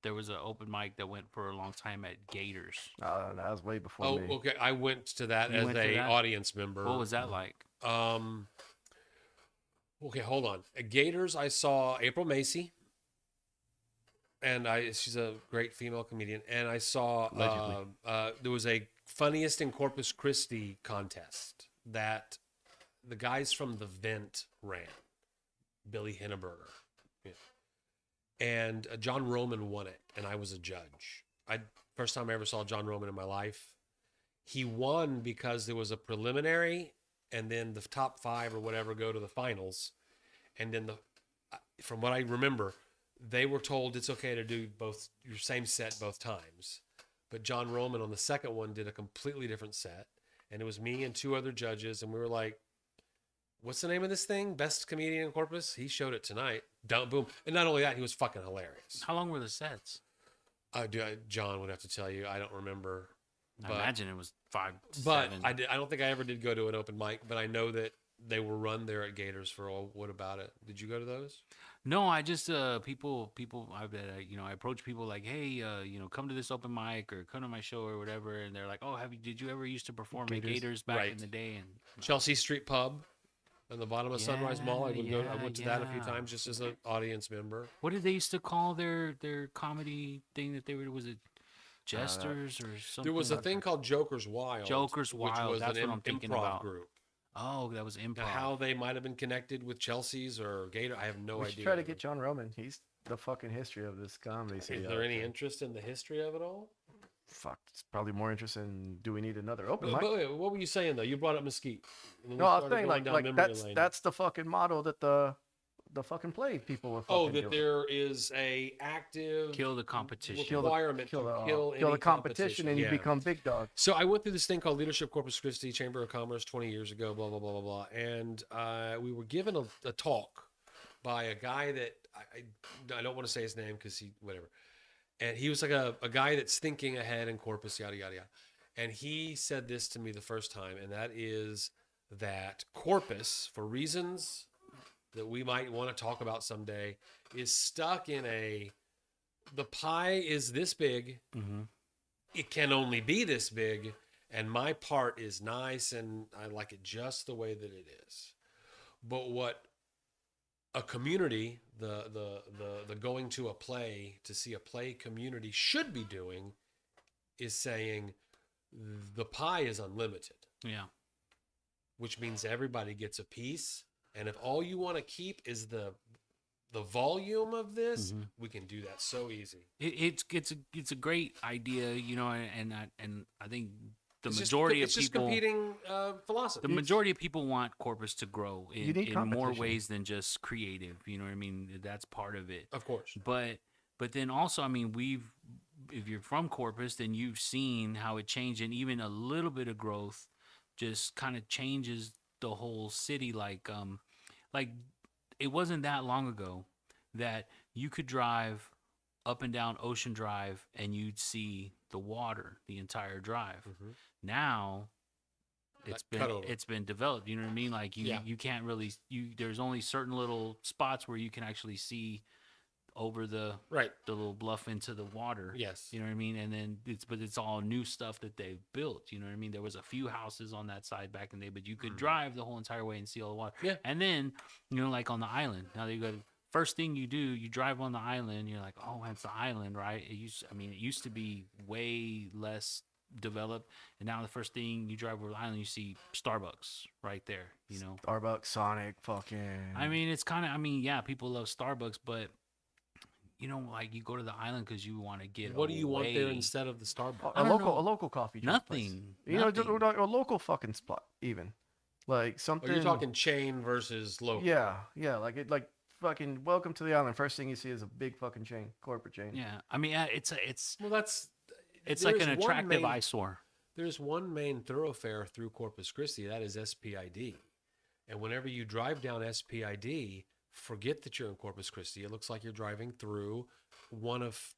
There was an open mic that went for a long time at Gators. That was way before Oh, me. okay. I went to that You as went to a that? audience member. What was that like? Okay, hold on. At Gators, I saw April Macy, and she's a great female comedian. And I saw Allegedly. there was a funniest in Corpus Christi contest that the guys from The Vent ran, Billy Hinneberger, yeah. And John Roman won it, and I was a judge. First time I ever saw John Roman in my life. He won because there was a preliminary, and then the top 5 or whatever go to the finals. And then from what I remember, they were told it's okay to do both your same set both times. But John Roman on the second one did a completely different set, and it was me and 2 other judges, and we were like, "What's the name of this thing? Best comedian in Corpus?" He showed it tonight. Boom! And not only that, he was fucking hilarious. How long were the sets? John would have to tell you. I don't remember. I imagine it was 5, But 7. I don't think I ever did go to an open mic, but I know that they were run there at Gators for all. What about it? Did you go to those? No, I just people I approach people like, hey, come to this open mic or come to my show or whatever, and they're like, oh, did you ever used to perform at Gators. Gators back Right. in the day? And Chelsea Street Pub on the bottom of Sunrise Mall. I Yeah, went to that a few yeah. times just as an audience member. what did they used to call their comedy thing that they were? Was it Jesters or something? There was a thing called Joker's Wild. Joker's which Wild, was that's an what I'm thinking improv about. group. Oh, that was improv. Now, how they might have been connected with Chelsea's or Gator, I have no We idea. should try to get John Roman. He's the fucking history of this comedy. Is city there out any there. interest in the history of it all? Fuck, it's probably more interested in do we need another open But mic? wait, what were you saying though? You brought up Mesquite. And then we No, I was started saying going like down memory lane. that's the fucking model that the fucking play people were fucking Oh, that doing. there is a active Kill the competition. requirement kill to kill the any competition and you Yeah. become big dog. So I went through this thing called Leadership Corpus Christi Chamber of Commerce 20 years ago, blah, blah, blah, blah, blah. And we were given a talk by a guy that I don't want to say his name because whatever. And he was like a guy that's thinking ahead in Corpus, yada, yada, yada. And he said this to me the first time, and that is that Corpus, for reasons that we might want to talk about someday, is stuck in the pie is this big. Mm-hmm. It can only be this big, and my part is nice and I like it just the way that it is. But what a community, the going to a play to see a play community should be doing is saying the pie is unlimited, Yeah. which means everybody gets a piece. And if all you want to keep is the volume of this, Mhm. we can do that so easy. It's a great idea, and I think the It's majority just, of it's people, just competing philosophy. the majority of people want Corpus to grow You need in more competition. ways than just creative. You know what I mean? That's part of it. Of course. But then also, I mean, if you're from Corpus, then you've seen how it changed, and even a little bit of growth just kind of changes the whole city. Like it wasn't that long ago that you could drive up and down Ocean Drive and you'd see the water the entire drive. Now it's been developed. You know what I mean? Like you can't really there's only certain little spots where you can actually see over the little bluff into the water. Yes. You know what I mean? And then it's all new stuff that they've built. You know what I mean? There was a few houses on that side back in the day, but you could drive the whole entire way and see all the water. Yeah. And then, like on the island, now they go, first thing you do, you drive on the island, you're like, oh, that's the island, right? It used to be way less developed, and now the first thing you drive over the island, you see Starbucks right there, Starbucks, Sonic, fucking. I mean, it's kind of, yeah, people love Starbucks, but like you go to the island because you want to get What do you want there away. instead of the Starbucks? a local coffee shop place. Nothing. Just Nothing. a local fucking spot, even like something. Are you talking chain versus local? Yeah, like fucking welcome to the island. First thing you see is a big fucking chain, corporate chain. Yeah, I mean, it's Well, that's like there's an one attractive main- eyesore. There's one main thoroughfare through Corpus Christi. That is SPID. And whenever you drive down SPID, forget that you're in Corpus Christi. It looks like you're driving through one of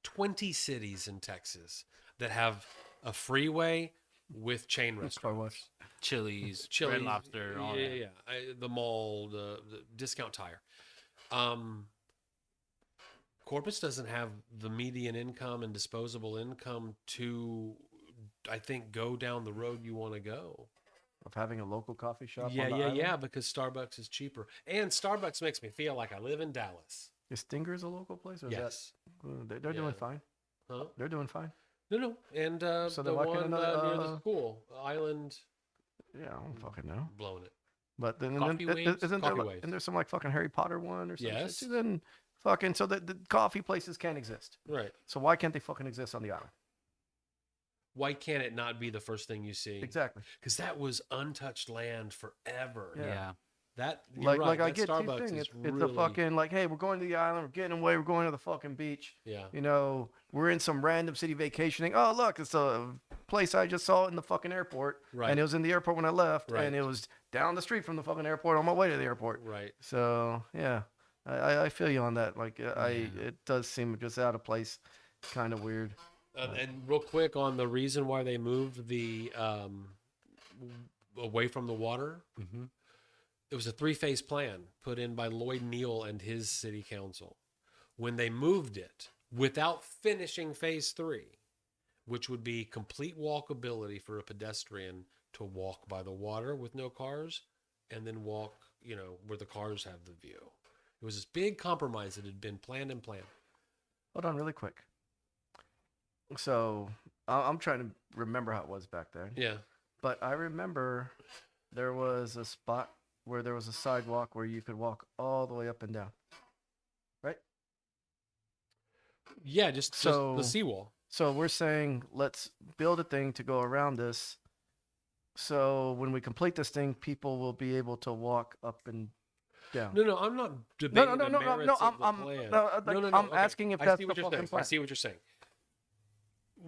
20 cities in Texas that have a freeway with chain Car restaurants. wash. Chili's, Chili's, Red Lobster, all yeah, that. yeah. The mall, the discount tire. Corpus doesn't have the median income and disposable income to, I think, go down the road you want to go. Of having a local coffee shop. Yeah, on the yeah, island? yeah, because Starbucks is cheaper. And Starbucks makes me feel like I live in Dallas. Is Stinger's a local place? Or is Yes. they're doing Yeah. fine. Huh? They're doing fine. No. And So the then why can't one another, near the school, Island, Yeah, I don't fucking know. blowing it. But then Coffee Waves? isn't Coffee there Waves. and there's some like fucking Harry Potter one or something? Yes. Then fucking so the coffee places can't exist. Right. So why can't they fucking exist on the island? Why can't it not be the first thing you see? Exactly. Because that was untouched land forever. Yeah. Yeah. That you're Like right, I that get Starbucks the thing. is It's really, a fucking like, hey, we're going to the island, we're getting away, we're going to the fucking beach. yeah. We're in some random city vacationing. Oh, look, it's a place I just saw in the fucking airport. Right. And it was in the airport when I left. Right. And it was down the street from the fucking airport on my way to the airport. Right. So, yeah. I feel you on that. Like, it does seem just out of place. Kind of weird. And real quick on the reason why they moved the away from the water, Mm-hmm. it was a 3-phase plan put in by Lloyd Neal and his city council. When they moved it without finishing phase 3, which would be complete walkability for a pedestrian to walk by the water with no cars and then walk, where the cars have the view. It was this big compromise that had been planned and planned. Hold on really quick. So, I'm trying to remember how it was back then. Yeah. But I remember there was a spot where there was a sidewalk where you could walk all the way up and down. Right? Yeah, just So- the seawall. So we're saying let's build a thing to go around this. So when we complete this thing, people will be able to walk up and down. No, I'm not debating the merits of the plan. I'm asking if I that's see the what you're fucking saying. plan. I see what you're saying.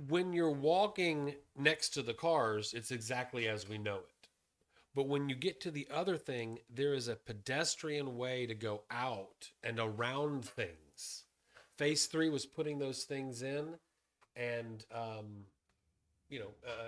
When you're walking next to the cars, it's exactly as we know it. But when you get to the other thing, there is a pedestrian way to go out and around things. Phase 3 was putting those things in, and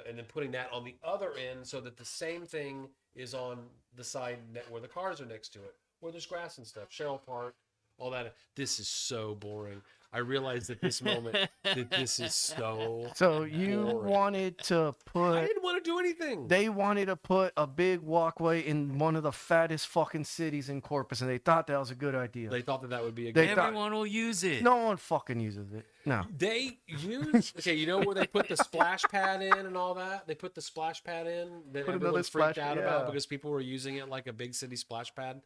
and then putting that on the other end so that the same thing is on the side where the cars are next to it, where there's grass and stuff. Cheryl Park, all that. This is so boring. I realized at this moment that this is so. So you boring. wanted to I put. didn't want to do anything. They wanted to put a big walkway in one of the fattest fucking cities in Corpus, and they thought that was a good idea. They thought that would be a They good. thought- Everyone will use it. No one fucking uses it. No. They use okay. You know where they put the splash pad in and all that. They put the splash pad in that Put everyone another freaked splash- out about yeah. because people were using it like a big city splash pad,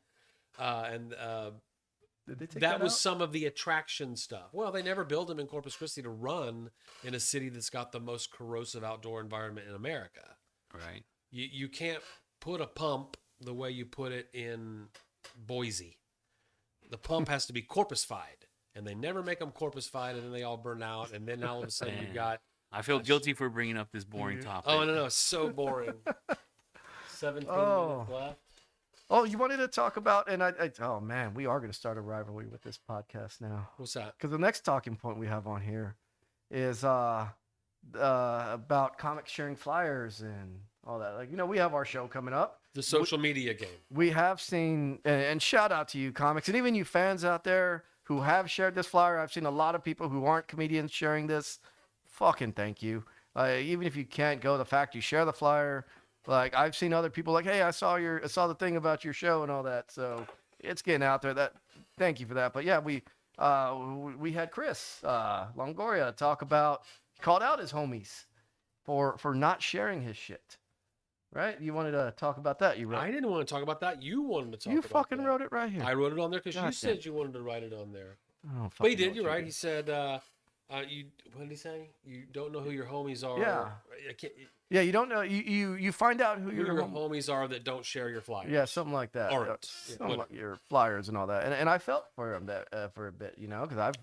and Did they take that was out? some of the attraction stuff. Well, they never built them in Corpus Christi to run in a city that's got the most corrosive outdoor environment in America. Right. You can't put a pump the way you put it in Boise. The pump has to be corpus-fied, and they never make them corpus-fied, and then they all burn out, and then all of a sudden you Man. got I feel guilty for bringing up this boring topic. oh no, it's so boring. 17 Oh. minutes left. Oh, you wanted to talk about, and oh man, we are going to start a rivalry with this podcast now. What's that? Because the next talking point we have on here is about comics sharing flyers and all that. Like, we have our show coming up. The social media game. We have seen, and shout out to you comics, and even you fans out there who have shared this flyer. I've seen a lot of people who aren't comedians sharing this. Fucking thank you. Even if you can't go, the fact you share the flyer. Like, I've seen other people like, hey, I saw the thing about your show and all that. So it's getting out there. Thank you for that. But yeah, we had Chris Longoria talk about, he called out his homies for not sharing his shit. Right? You wanted to talk about that. I didn't want to talk about that. You wanted to talk You about fucking that. wrote it right here. I wrote it on there because you God said damn. you wanted to write it on there. I don't But he fucking know did. what You're you right. did. He said, "You what did he say? You don't know who your homies are. Yeah. I can't, Yeah, you don't know. You find out who who your your hom- homies are that don't share your flyers. Yeah, something like that. Aren't. Yeah, Something like your flyers and all that. And I felt for him that for a bit, because I've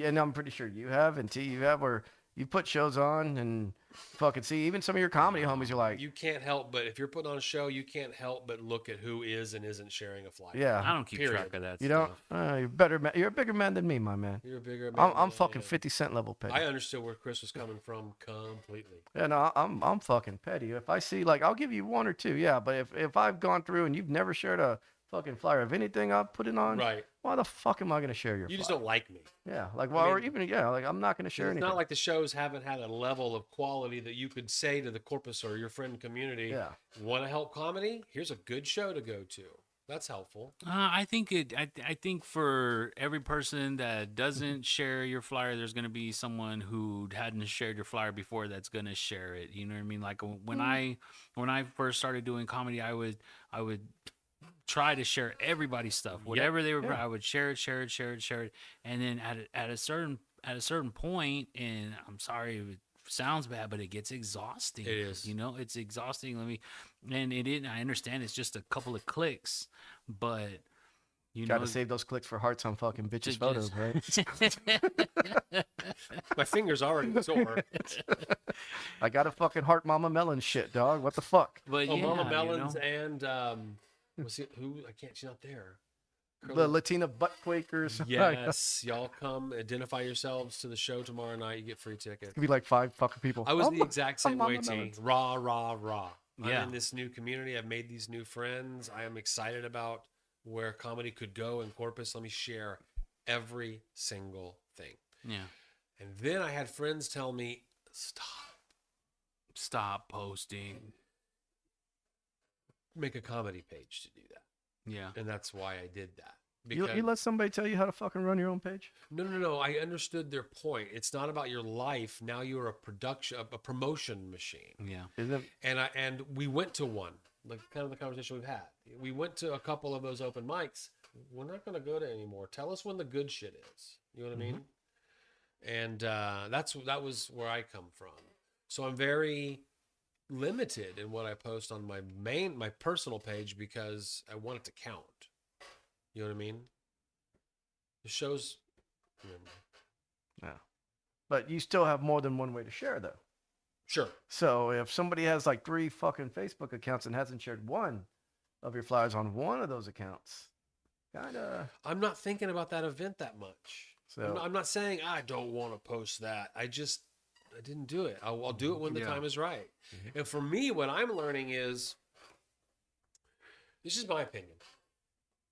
and I'm pretty sure you have, and T, you have, where you put shows on and fucking see even some of your comedy homies. You're like, You can't help but if you're putting on a show, you can't help but look at who is and isn't sharing a flyer. yeah, I don't keep Period. track of that you don't. stuff. You're better. You're a bigger man than me, my man. You're a bigger. I'm man than I fucking am. 50 Cent level petty. I understood where Chris was coming from completely. Yeah, no, I'm fucking petty. If I see, like, I'll give you one or two, yeah. But if I've gone through and you've never shared a fucking flyer of anything I've put it on, Right. why the fuck am I gonna share your? You just flyer? don't like me. Yeah, like, well, or mean, even like, I'm not gonna share It's anything. not like the shows haven't had a level of quality that you could say to the corpus or your friend community, Yeah. want to help comedy? Here's a good show to go to. That's helpful. I think I think for every person that doesn't share your flyer, there's going to be someone who hadn't shared your flyer before that's going to share it. You know what I mean? Like when I first started doing comedy, I would try to share everybody's stuff, whatever they were. yeah. I would share it, and then at a certain point, and I'm sorry, it sounds bad, but it gets exhausting. It is. It's exhausting. I understand it's just a couple of clicks, but you Gotta know, save those clicks for hearts on fucking bitches' just- photos, right? My finger's already sore. I got a fucking heart Mama Melon shit, dog. What the fuck? but Oh, yeah, Mama you Melons know? and what's it? Who? I can't. She's not there. The Latina butt quakers. Yes, y'all come identify yourselves to the show tomorrow night. You get free tickets. Could be like 5 fucking people. I was Oh, the my- exact oh, same Mama way, T. Melons. Raw, raw, raw. Yeah. I'm in this new community. I've made these new friends. I am excited about where comedy could go in Corpus. Let me share every single thing. Yeah. And then I had friends tell me, Stop posting. make a comedy page to do that. Yeah. And that's why I did that. You let somebody tell you how to fucking run your own page? No. I understood their point. It's not about your life. Now you're a promotion machine. Yeah. Isn't it? And we went to one, like kind of the conversation we've had. We went to a couple of those open mics. We're not going to go to anymore. Tell us when the good shit is. You know what I mean? And that was where I come from. So I'm very limited in what I post on my personal page because I want it to count. You know what I mean? The show's. Yeah. But you still have more than one way to share, though. Sure. So if somebody has like 3 fucking Facebook accounts and hasn't shared one of your flyers on one of those accounts, kind of. I'm not thinking about that event that much. So I'm not saying I don't want to post that. I didn't do it. I'll do it when the Yeah. time is right. And for me, what I'm learning is, this is my opinion.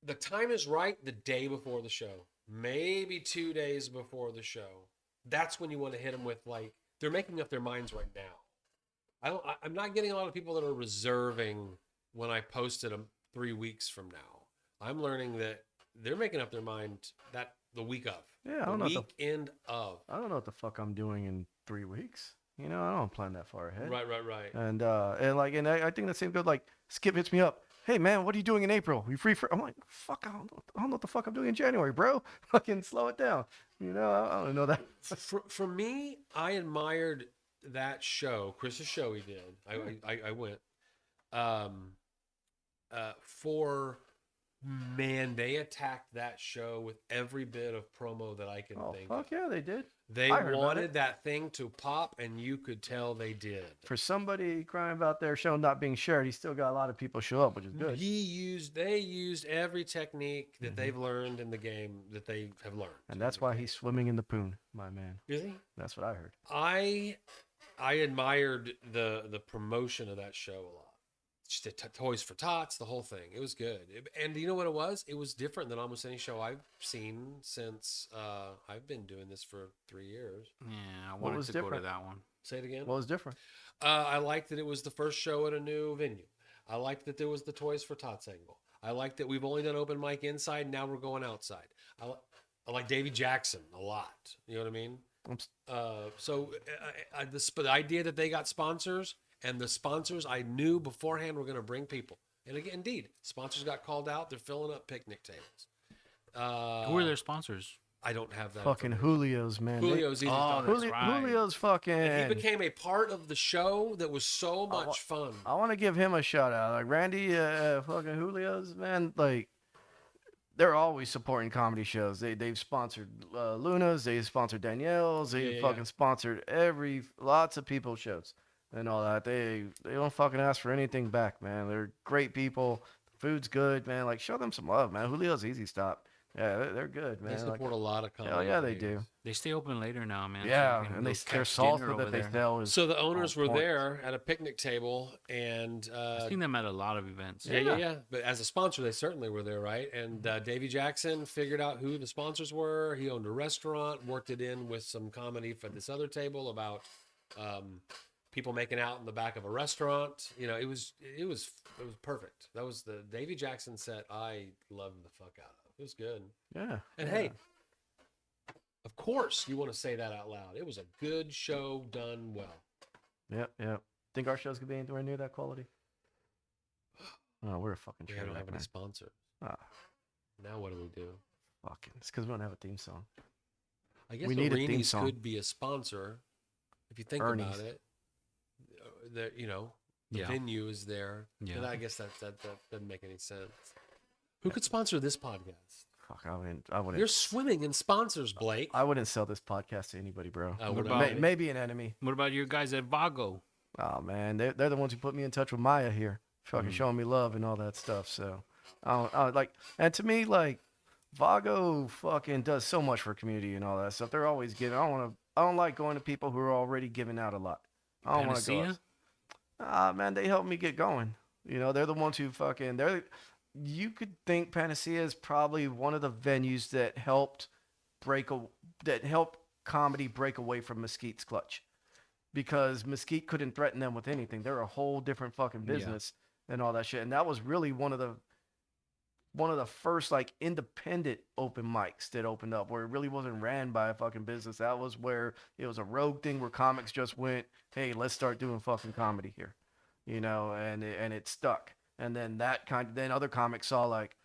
The time is right the day before the show, maybe 2 days before the show. That's when you want to hit them with, like, they're making up their minds right now. I'm not getting a lot of people that are reserving when I posted them 3 weeks from now. I'm learning that they're making up their mind that the week of. Yeah, I the don't know what the- weekend of. I don't know what the fuck I'm doing in 3 weeks. I don't plan that far ahead. Right. And I think the same goes. Like, Skip hits me up. Hey man, what are you doing in April? You free for? I'm like, fuck, I don't know what the fuck I'm doing in January, bro. Fucking slow it down. I don't know that. For me, I admired that show, Chris's show he did. I went for Man, they attacked that show with every bit of promo that I can Oh think fuck of. yeah, they did. They I heard about wanted it. that thing to pop, and you could tell they did. For somebody crying about their show not being shared, he still got a lot of people show up, which is good. They used every technique that they've learned in the game that they have learned. And that's why he's swimming in the poon, my man. Is he? That's what I heard. I admired the promotion of that show a lot. Just the Toys for Tots, the whole thing. It was good. And you know what it was? It was different than almost any show I've seen since I've been doing this for 3 years. Yeah, I wanted was to go different? to that one. Say it again. What was different? I liked that it was the first show at a new venue. I liked that there was the Toys for Tots angle. I liked that we've only done open mic inside. Now we're going outside. I like Davey Jackson a lot. You know what I mean? The idea that they got sponsors, and the sponsors I knew beforehand were going to bring people. And again, indeed, sponsors got called out. They're filling up picnic tables. Who are their sponsors? I don't have that. Fucking information. Julio's, man. Julio's easy to talk that's to. right. Julio's fucking. And he became a part of the show that was so much fun. I want to give him a shout out. Like Randy, fucking Julio's, man. Like they're always supporting comedy shows. They've sponsored Luna's. They sponsored Danielle's. They fucking sponsored lots of people shows and all that. They don't fucking ask for anything back, man. They're great people. The food's good, man. Like show them some love, man. Julio's easy stop. Yeah, they're good, man. They support a lot of comedy. Hell yeah, they creators. do. They stay open later now, man. so Yeah, you can and go their catch salsa dinner that over they there. sell is. So the owners on were point. there at a picnic table, and I've seen them at a lot of events. yeah. But as a sponsor, they certainly were there, right? And Davey Jackson figured out who the sponsors were. He owned a restaurant, worked it in with some comedy for this other table about people making out in the back of a restaurant. You know, it was perfect. That was the Davey Jackson set I loved the fuck out of. It was good. Yeah. And hey, of course you want to say that out loud. It was a good show done well. Yep. Think our shows could be anywhere near that quality? Oh, we're a fucking We train don't wreck, have any man. sponsor. Ah, Now what do we do? fucking. It's because we don't have a theme song. I guess We need a theme Arini's song. could be a sponsor if you think Ernie's. about it. The Yeah. venue is there. Yeah. And I guess that doesn't make any sense. Who could sponsor this podcast? Fuck, I wouldn't. You're swimming in sponsors, Blake. I wouldn't sell this podcast to anybody, bro. What about- Maybe an enemy. What about your guys at Vago? Oh man, they're the ones who put me in touch with Maya here, fucking showing me love and all that stuff. So, I like, and to me, like, Vago fucking does so much for community and all that stuff. They're always giving. I don't like going to people who are already giving out a lot. I don't want to go. Panacea? Man, they helped me get going. You know, they're the ones who fucking you could think Panacea is probably one of the venues that helped comedy break away from Mesquite's clutch, because Mesquite couldn't threaten them with anything. They're a whole different fucking business and all that shit. And that was really one of the first like independent open mics that opened up, where it really wasn't ran by a fucking business. That was where it was a rogue thing where comics just went, hey, let's start doing fucking comedy here, you know, and it stuck. And then then other comics saw like,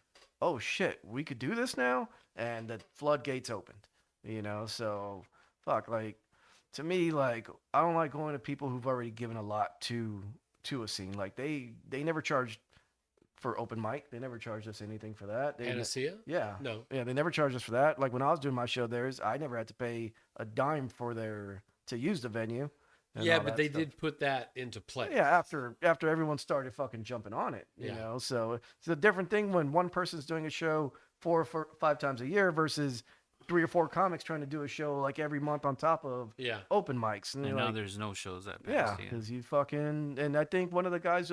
oh shit, we could do this now, and the floodgates opened, you know. So fuck, like, to me, like, I don't like going to people who've already given a lot to a scene. Like they never charged for open mic. They never charged us anything for that. Panacea? Yeah. No. Yeah, they never charged us for that. Like when I was doing my show I never had to pay a dime to use the venue. and Yeah, all but that they stuff. did put that into play. Yeah, after everyone started fucking jumping on it, you Yeah. know. So it's a different thing when one person's doing a show 4 or 5 times a year versus 3 or 4 comics trying to do a show like every month on top of Yeah. open mics. And And you're now like, there's no shows at yeah, Panacea. because you fucking, and I think one of the guys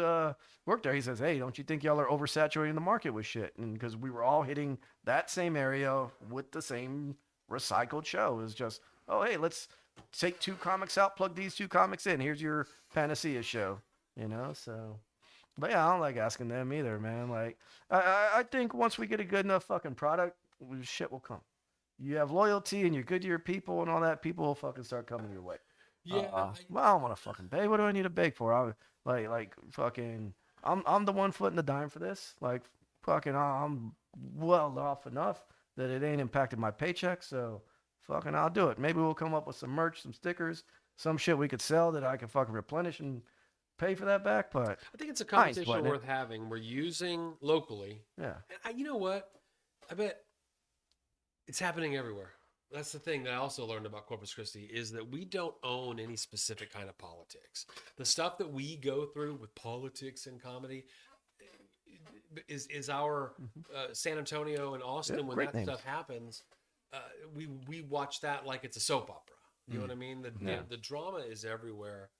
worked there. He says, hey, don't you think y'all are oversaturating the market with shit? And because we were all hitting that same area with the same recycled show. It was just, oh, hey, let's take 2 comics out, plug these 2 comics in. Here's your Panacea show, you know? So, but yeah, I don't like asking them either, man. Like, I think once we get a good enough fucking product, shit will come. You have loyalty and you're good to your people and all that, people will fucking start coming your way. Yeah. Well, I don't want to fucking beg. What do I need to beg for? I'm the one footing the dime for this. Like, fucking, I'm well off enough that it ain't impacted my paycheck. So, fucking, I'll do it. Maybe we'll come up with some merch, some stickers, some shit we could sell that I can fucking replenish and pay for that back, but I think it's a I ain't conversation sweating it. worth having. We're using locally. yeah. And you know what? I bet it's happening everywhere. That's the thing that I also learned about Corpus Christi is that we don't own any specific kind of politics. The stuff that we go through with politics and comedy is our San Antonio and Austin. Yeah, When great that names. stuff happens, we watch that like it's a soap opera. You know what I mean? The drama is everywhere.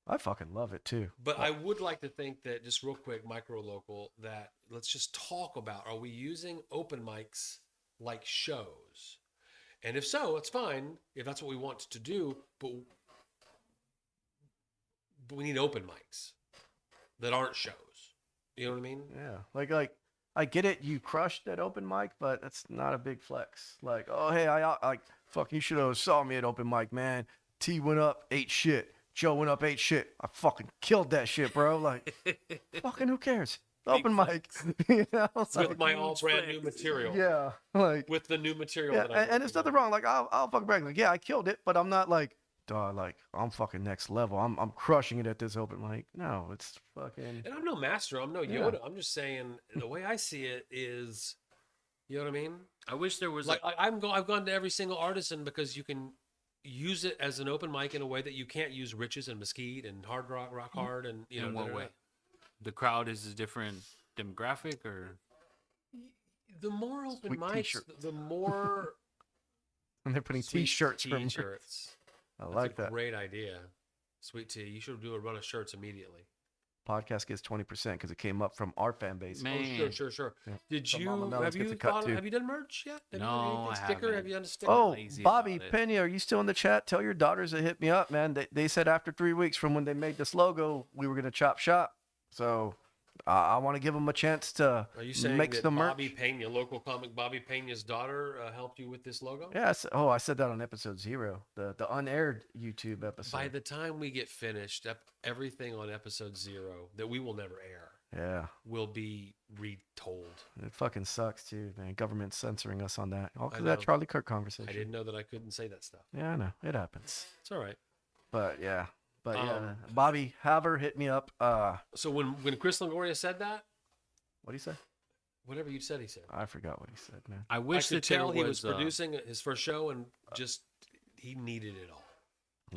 I fucking love it too. But I would like to think that, just real quick, micro local, that let's just talk about, are we using open mics like shows? And if so, it's fine if that's what we want to do, but we need open mics that aren't shows. You know what I mean? Yeah, like I get it. You crushed at open mic, but that's not a big flex. Like, oh hey, I like fuck. You should have saw me at open mic, man. T went up, ate shit. Joe went up, ate shit. I fucking killed that shit, bro. Like, fucking who cares? Open mic, you know. With Like, my all brand new material. yeah, like With the new material yeah, that I'm and there's nothing wrong. Like I'll fucking brag. Like yeah, I killed it, but I'm not like. Dog, like I'm fucking next level. I'm crushing it at this open mic. No, it's fucking. And I'm no master. I'm no Yoda. I'm just saying the way I see it is, you know what I mean? I wish there was Like I've gone to every single artisan because you can use it as an open mic in a way that you can't use Riches and Mesquite and Hard Rock, Rock Hard, and you know in what da-da-da. way? The crowd is a different demographic, or The more open Sweet mics, t-shirt. the more And they're putting sweet T-shirts from. T-shirts. I That's like a that. great idea. Sweet tea. You should do a run of shirts immediately. Podcast gets 20% because it came up from our fan base. Man. Oh, sure. Yeah. Did Some you Mama Melons have gets you a cut, thought, too. have you done merch yet? Have you No, done anything? I Sticker? haven't. Have you done a sticker? Oh, lazy Bobby about it. Pena, are you still in the chat? Tell your daughters to hit me up, man. They said after 3 weeks from when they made this logo, we were gonna chop shop. So I want to give them a chance to Are you saying make that some merch. Bobby Pena, local comic Bobby Pena's daughter, helped you with this logo? Yeah. I said that on episode 0, the unaired YouTube episode. By the time we get finished, everything on episode 0 that we will never air yeah. will be retold. It fucking sucks too, man. Government censoring us on that. All I because of that know. Charlie Kirk conversation. I didn't know that I couldn't say that stuff. Yeah, I know. It happens. It's all right. But yeah. But yeah, Um, Bobby, have her hit me up. So when Chris Longoria said that, What do you say? whatever you said, he said. I forgot what he said, man. I I wish could that there tell was, he was producing his first show and just he needed it all.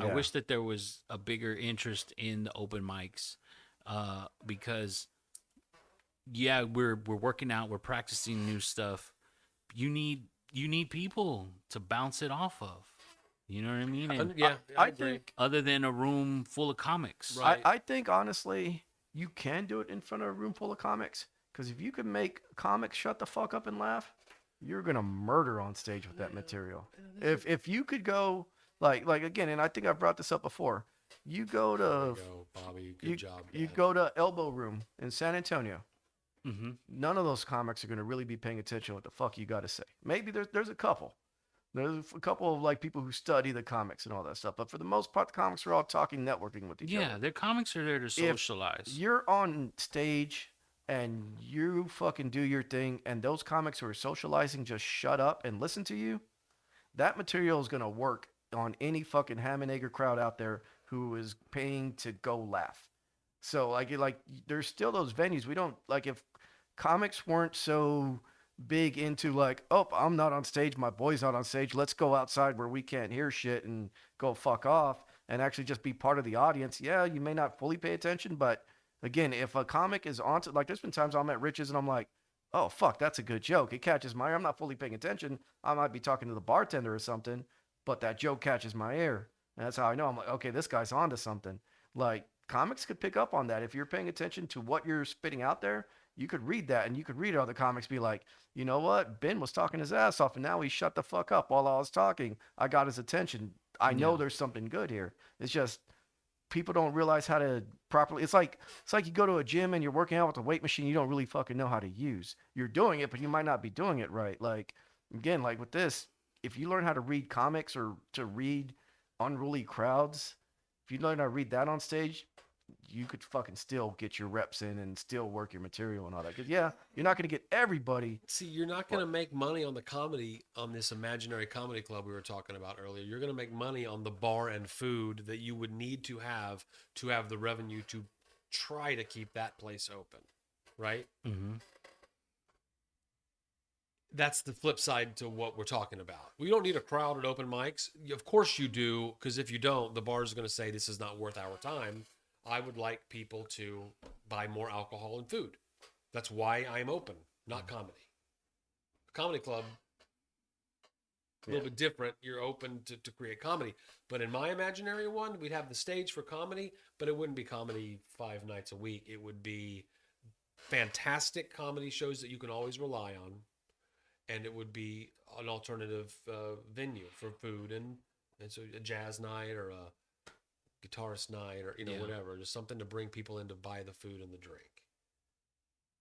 I Yeah. wish that there was a bigger interest in the open mics, because yeah, we're working out, we're practicing new stuff. You need people to bounce it off of. You know what I mean? And Yeah, I agree. think other than a room full of comics. Right. I think honestly, you can do it in front of a room full of comics. Because if you can make comics shut the fuck up and laugh, you're gonna murder on stage with that material. If you could go like again, and I think I've brought this up before, you go There to you go, Bobby. Good job. you Dad. go to Elbow Room in San Antonio. Mm-hmm. None of those comics are gonna really be paying attention to what the fuck you got to say. Maybe there's a couple. There's a couple of like people who study the comics and all that stuff, but for the most part, the comics are all talking, networking with each other. Yeah, their comics are there to socialize. You're on stage and you fucking do your thing, and those comics who are socializing just shut up and listen to you, that material is gonna work on any fucking ham and egger crowd out there who is paying to go laugh. So like there's still those venues. We don't like if comics weren't so big into like, oh, I'm not on stage, my boy's not on stage, let's go outside where we can't hear shit and go fuck off and actually just be part of the audience. Yeah, you may not fully pay attention, but again, if a comic is on, like there's been times I'm at Rich's and I'm like, oh fuck, that's a good joke. It catches my ear. I'm not fully paying attention. I might be talking to the bartender or something, but that joke catches my ear. And that's how I know. I'm like, okay, this guy's onto something. Like comics could pick up on that. If you're paying attention to what you're spitting out there, you could read that and you could read other comics, be like, you know what? Ben was talking his ass off and now he shut the fuck up while I was talking. I got his attention. I know Yeah. there's something good here. It's just people don't realize how to properly. It's like you go to a gym and you're working out with a weight machine you don't really fucking know how to use. You're doing it, but you might not be doing it right. Like again, like with this, if you learn how to read comics or to read unruly crowds, if you learn how to read that on stage, you could fucking still get your reps in and still work your material and all that. Because yeah, you're not gonna get everybody. See, you're not going to make money on the comedy on this imaginary comedy club we were talking about earlier. You're going to make money on the bar and food that you would need to have the revenue to try to keep that place open, right? Mm-hmm. That's the flip side to what we're talking about. We don't need a crowd at open mics. Of course you do, because if you don't, the bar is going to say this is not worth our time. I would like people to buy more alcohol and food. That's why I'm open, not comedy. A comedy club, a little bit different. You're open to create comedy. But in my imaginary one, we'd have the stage for comedy, but it wouldn't be comedy 5 nights a week. It would be fantastic comedy shows that you can always rely on. And it would be an alternative venue for food and so a jazz night or a guitarist night or whatever, just something to bring people in to buy the food and the drink.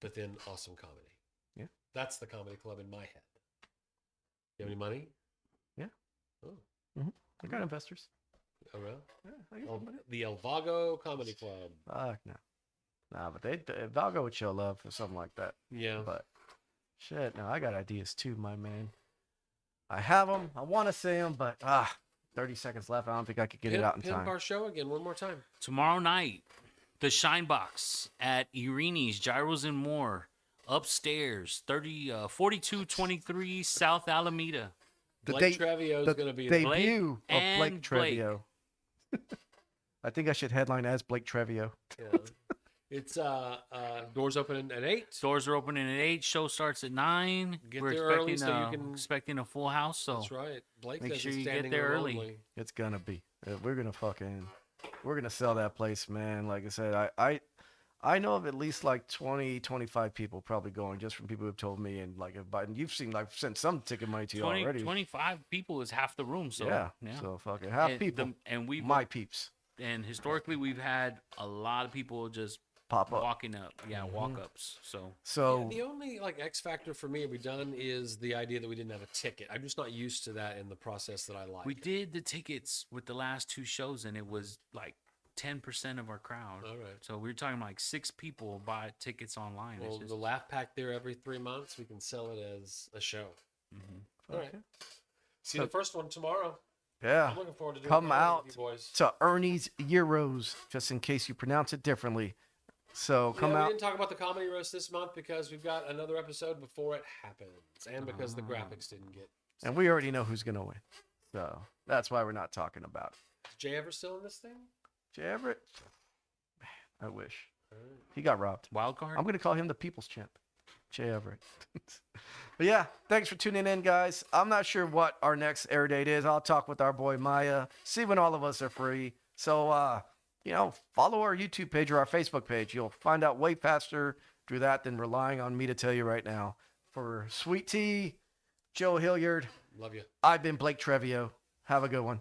But then awesome comedy. Yeah, that's the comedy club in my head. You have any money? Yeah. Oh, I got investors. oh really? Yeah, I got money. The El Vago Comedy Club. Fuck no. Nah, but Valgo would show love for something like that. Yeah. But shit, no, I got ideas too, my man. I have them. I want to say them, but 30 seconds left. I don't think I could get it out in Pin time. Bar Show again, one more time. Tomorrow night, the Shine Box at Irini's Gyros and More, upstairs, 4223 South Alameda. Blake Trevio is the going to be debut Blake of Blake and Blake. Trevio. I think I should headline as Blake Trevio. Yeah. It's doors open at 8. Doors are opening at 8. Show starts at 9. Get We're there early so you can- expecting a full house. So That's right. Blake make says sure it's you get standing there room early. only. It's gonna be. We're gonna sell that place, man. Like I said, I know of at least like 20, 25 people probably going just from people who've told me, and like if Biden, you've seen like sent some ticket money to you 20, already. 25 people is half the room. So yeah. So fucking half And people. and we My peeps and historically we've had a lot of people just pop up. walking up. Yeah, walk ups. So So Yeah, the only like X factor for me, we done is the idea that we didn't have a ticket. I'm just not used to that in the process that I like. we did the tickets with the last 2 shows, and it was like 10% of our crowd. All right. So we were talking like 6 people buy tickets online. Well, It's just, the laugh pack there every 3 months, we can sell it as a show. All right. okay. See the first one tomorrow. Yeah. I'm looking forward to doing Come comedy out with you boys. to Ernie's Euros, just in case you pronounce it differently. So come We out. didn't talk about the comedy roast this month because we've got another episode before it happens, and because the graphics didn't get. And we already know who's gonna win. So that's why we're not talking about it. Is Jay ever still in this thing? Jay Everett. Man, I wish. He got robbed. wild card. I'm going to call him the people's champ. Jay Everett. But yeah, thanks for tuning in, guys. I'm not sure what our next air date is. I'll talk with our boy Maya, see when all of us are free. So, follow our YouTube page or our Facebook page. You'll find out way faster through that than relying on me to tell you right now. For Sweet Tea, Joe Hilliard, Love you. I've been Blake Trevio. Have a good one.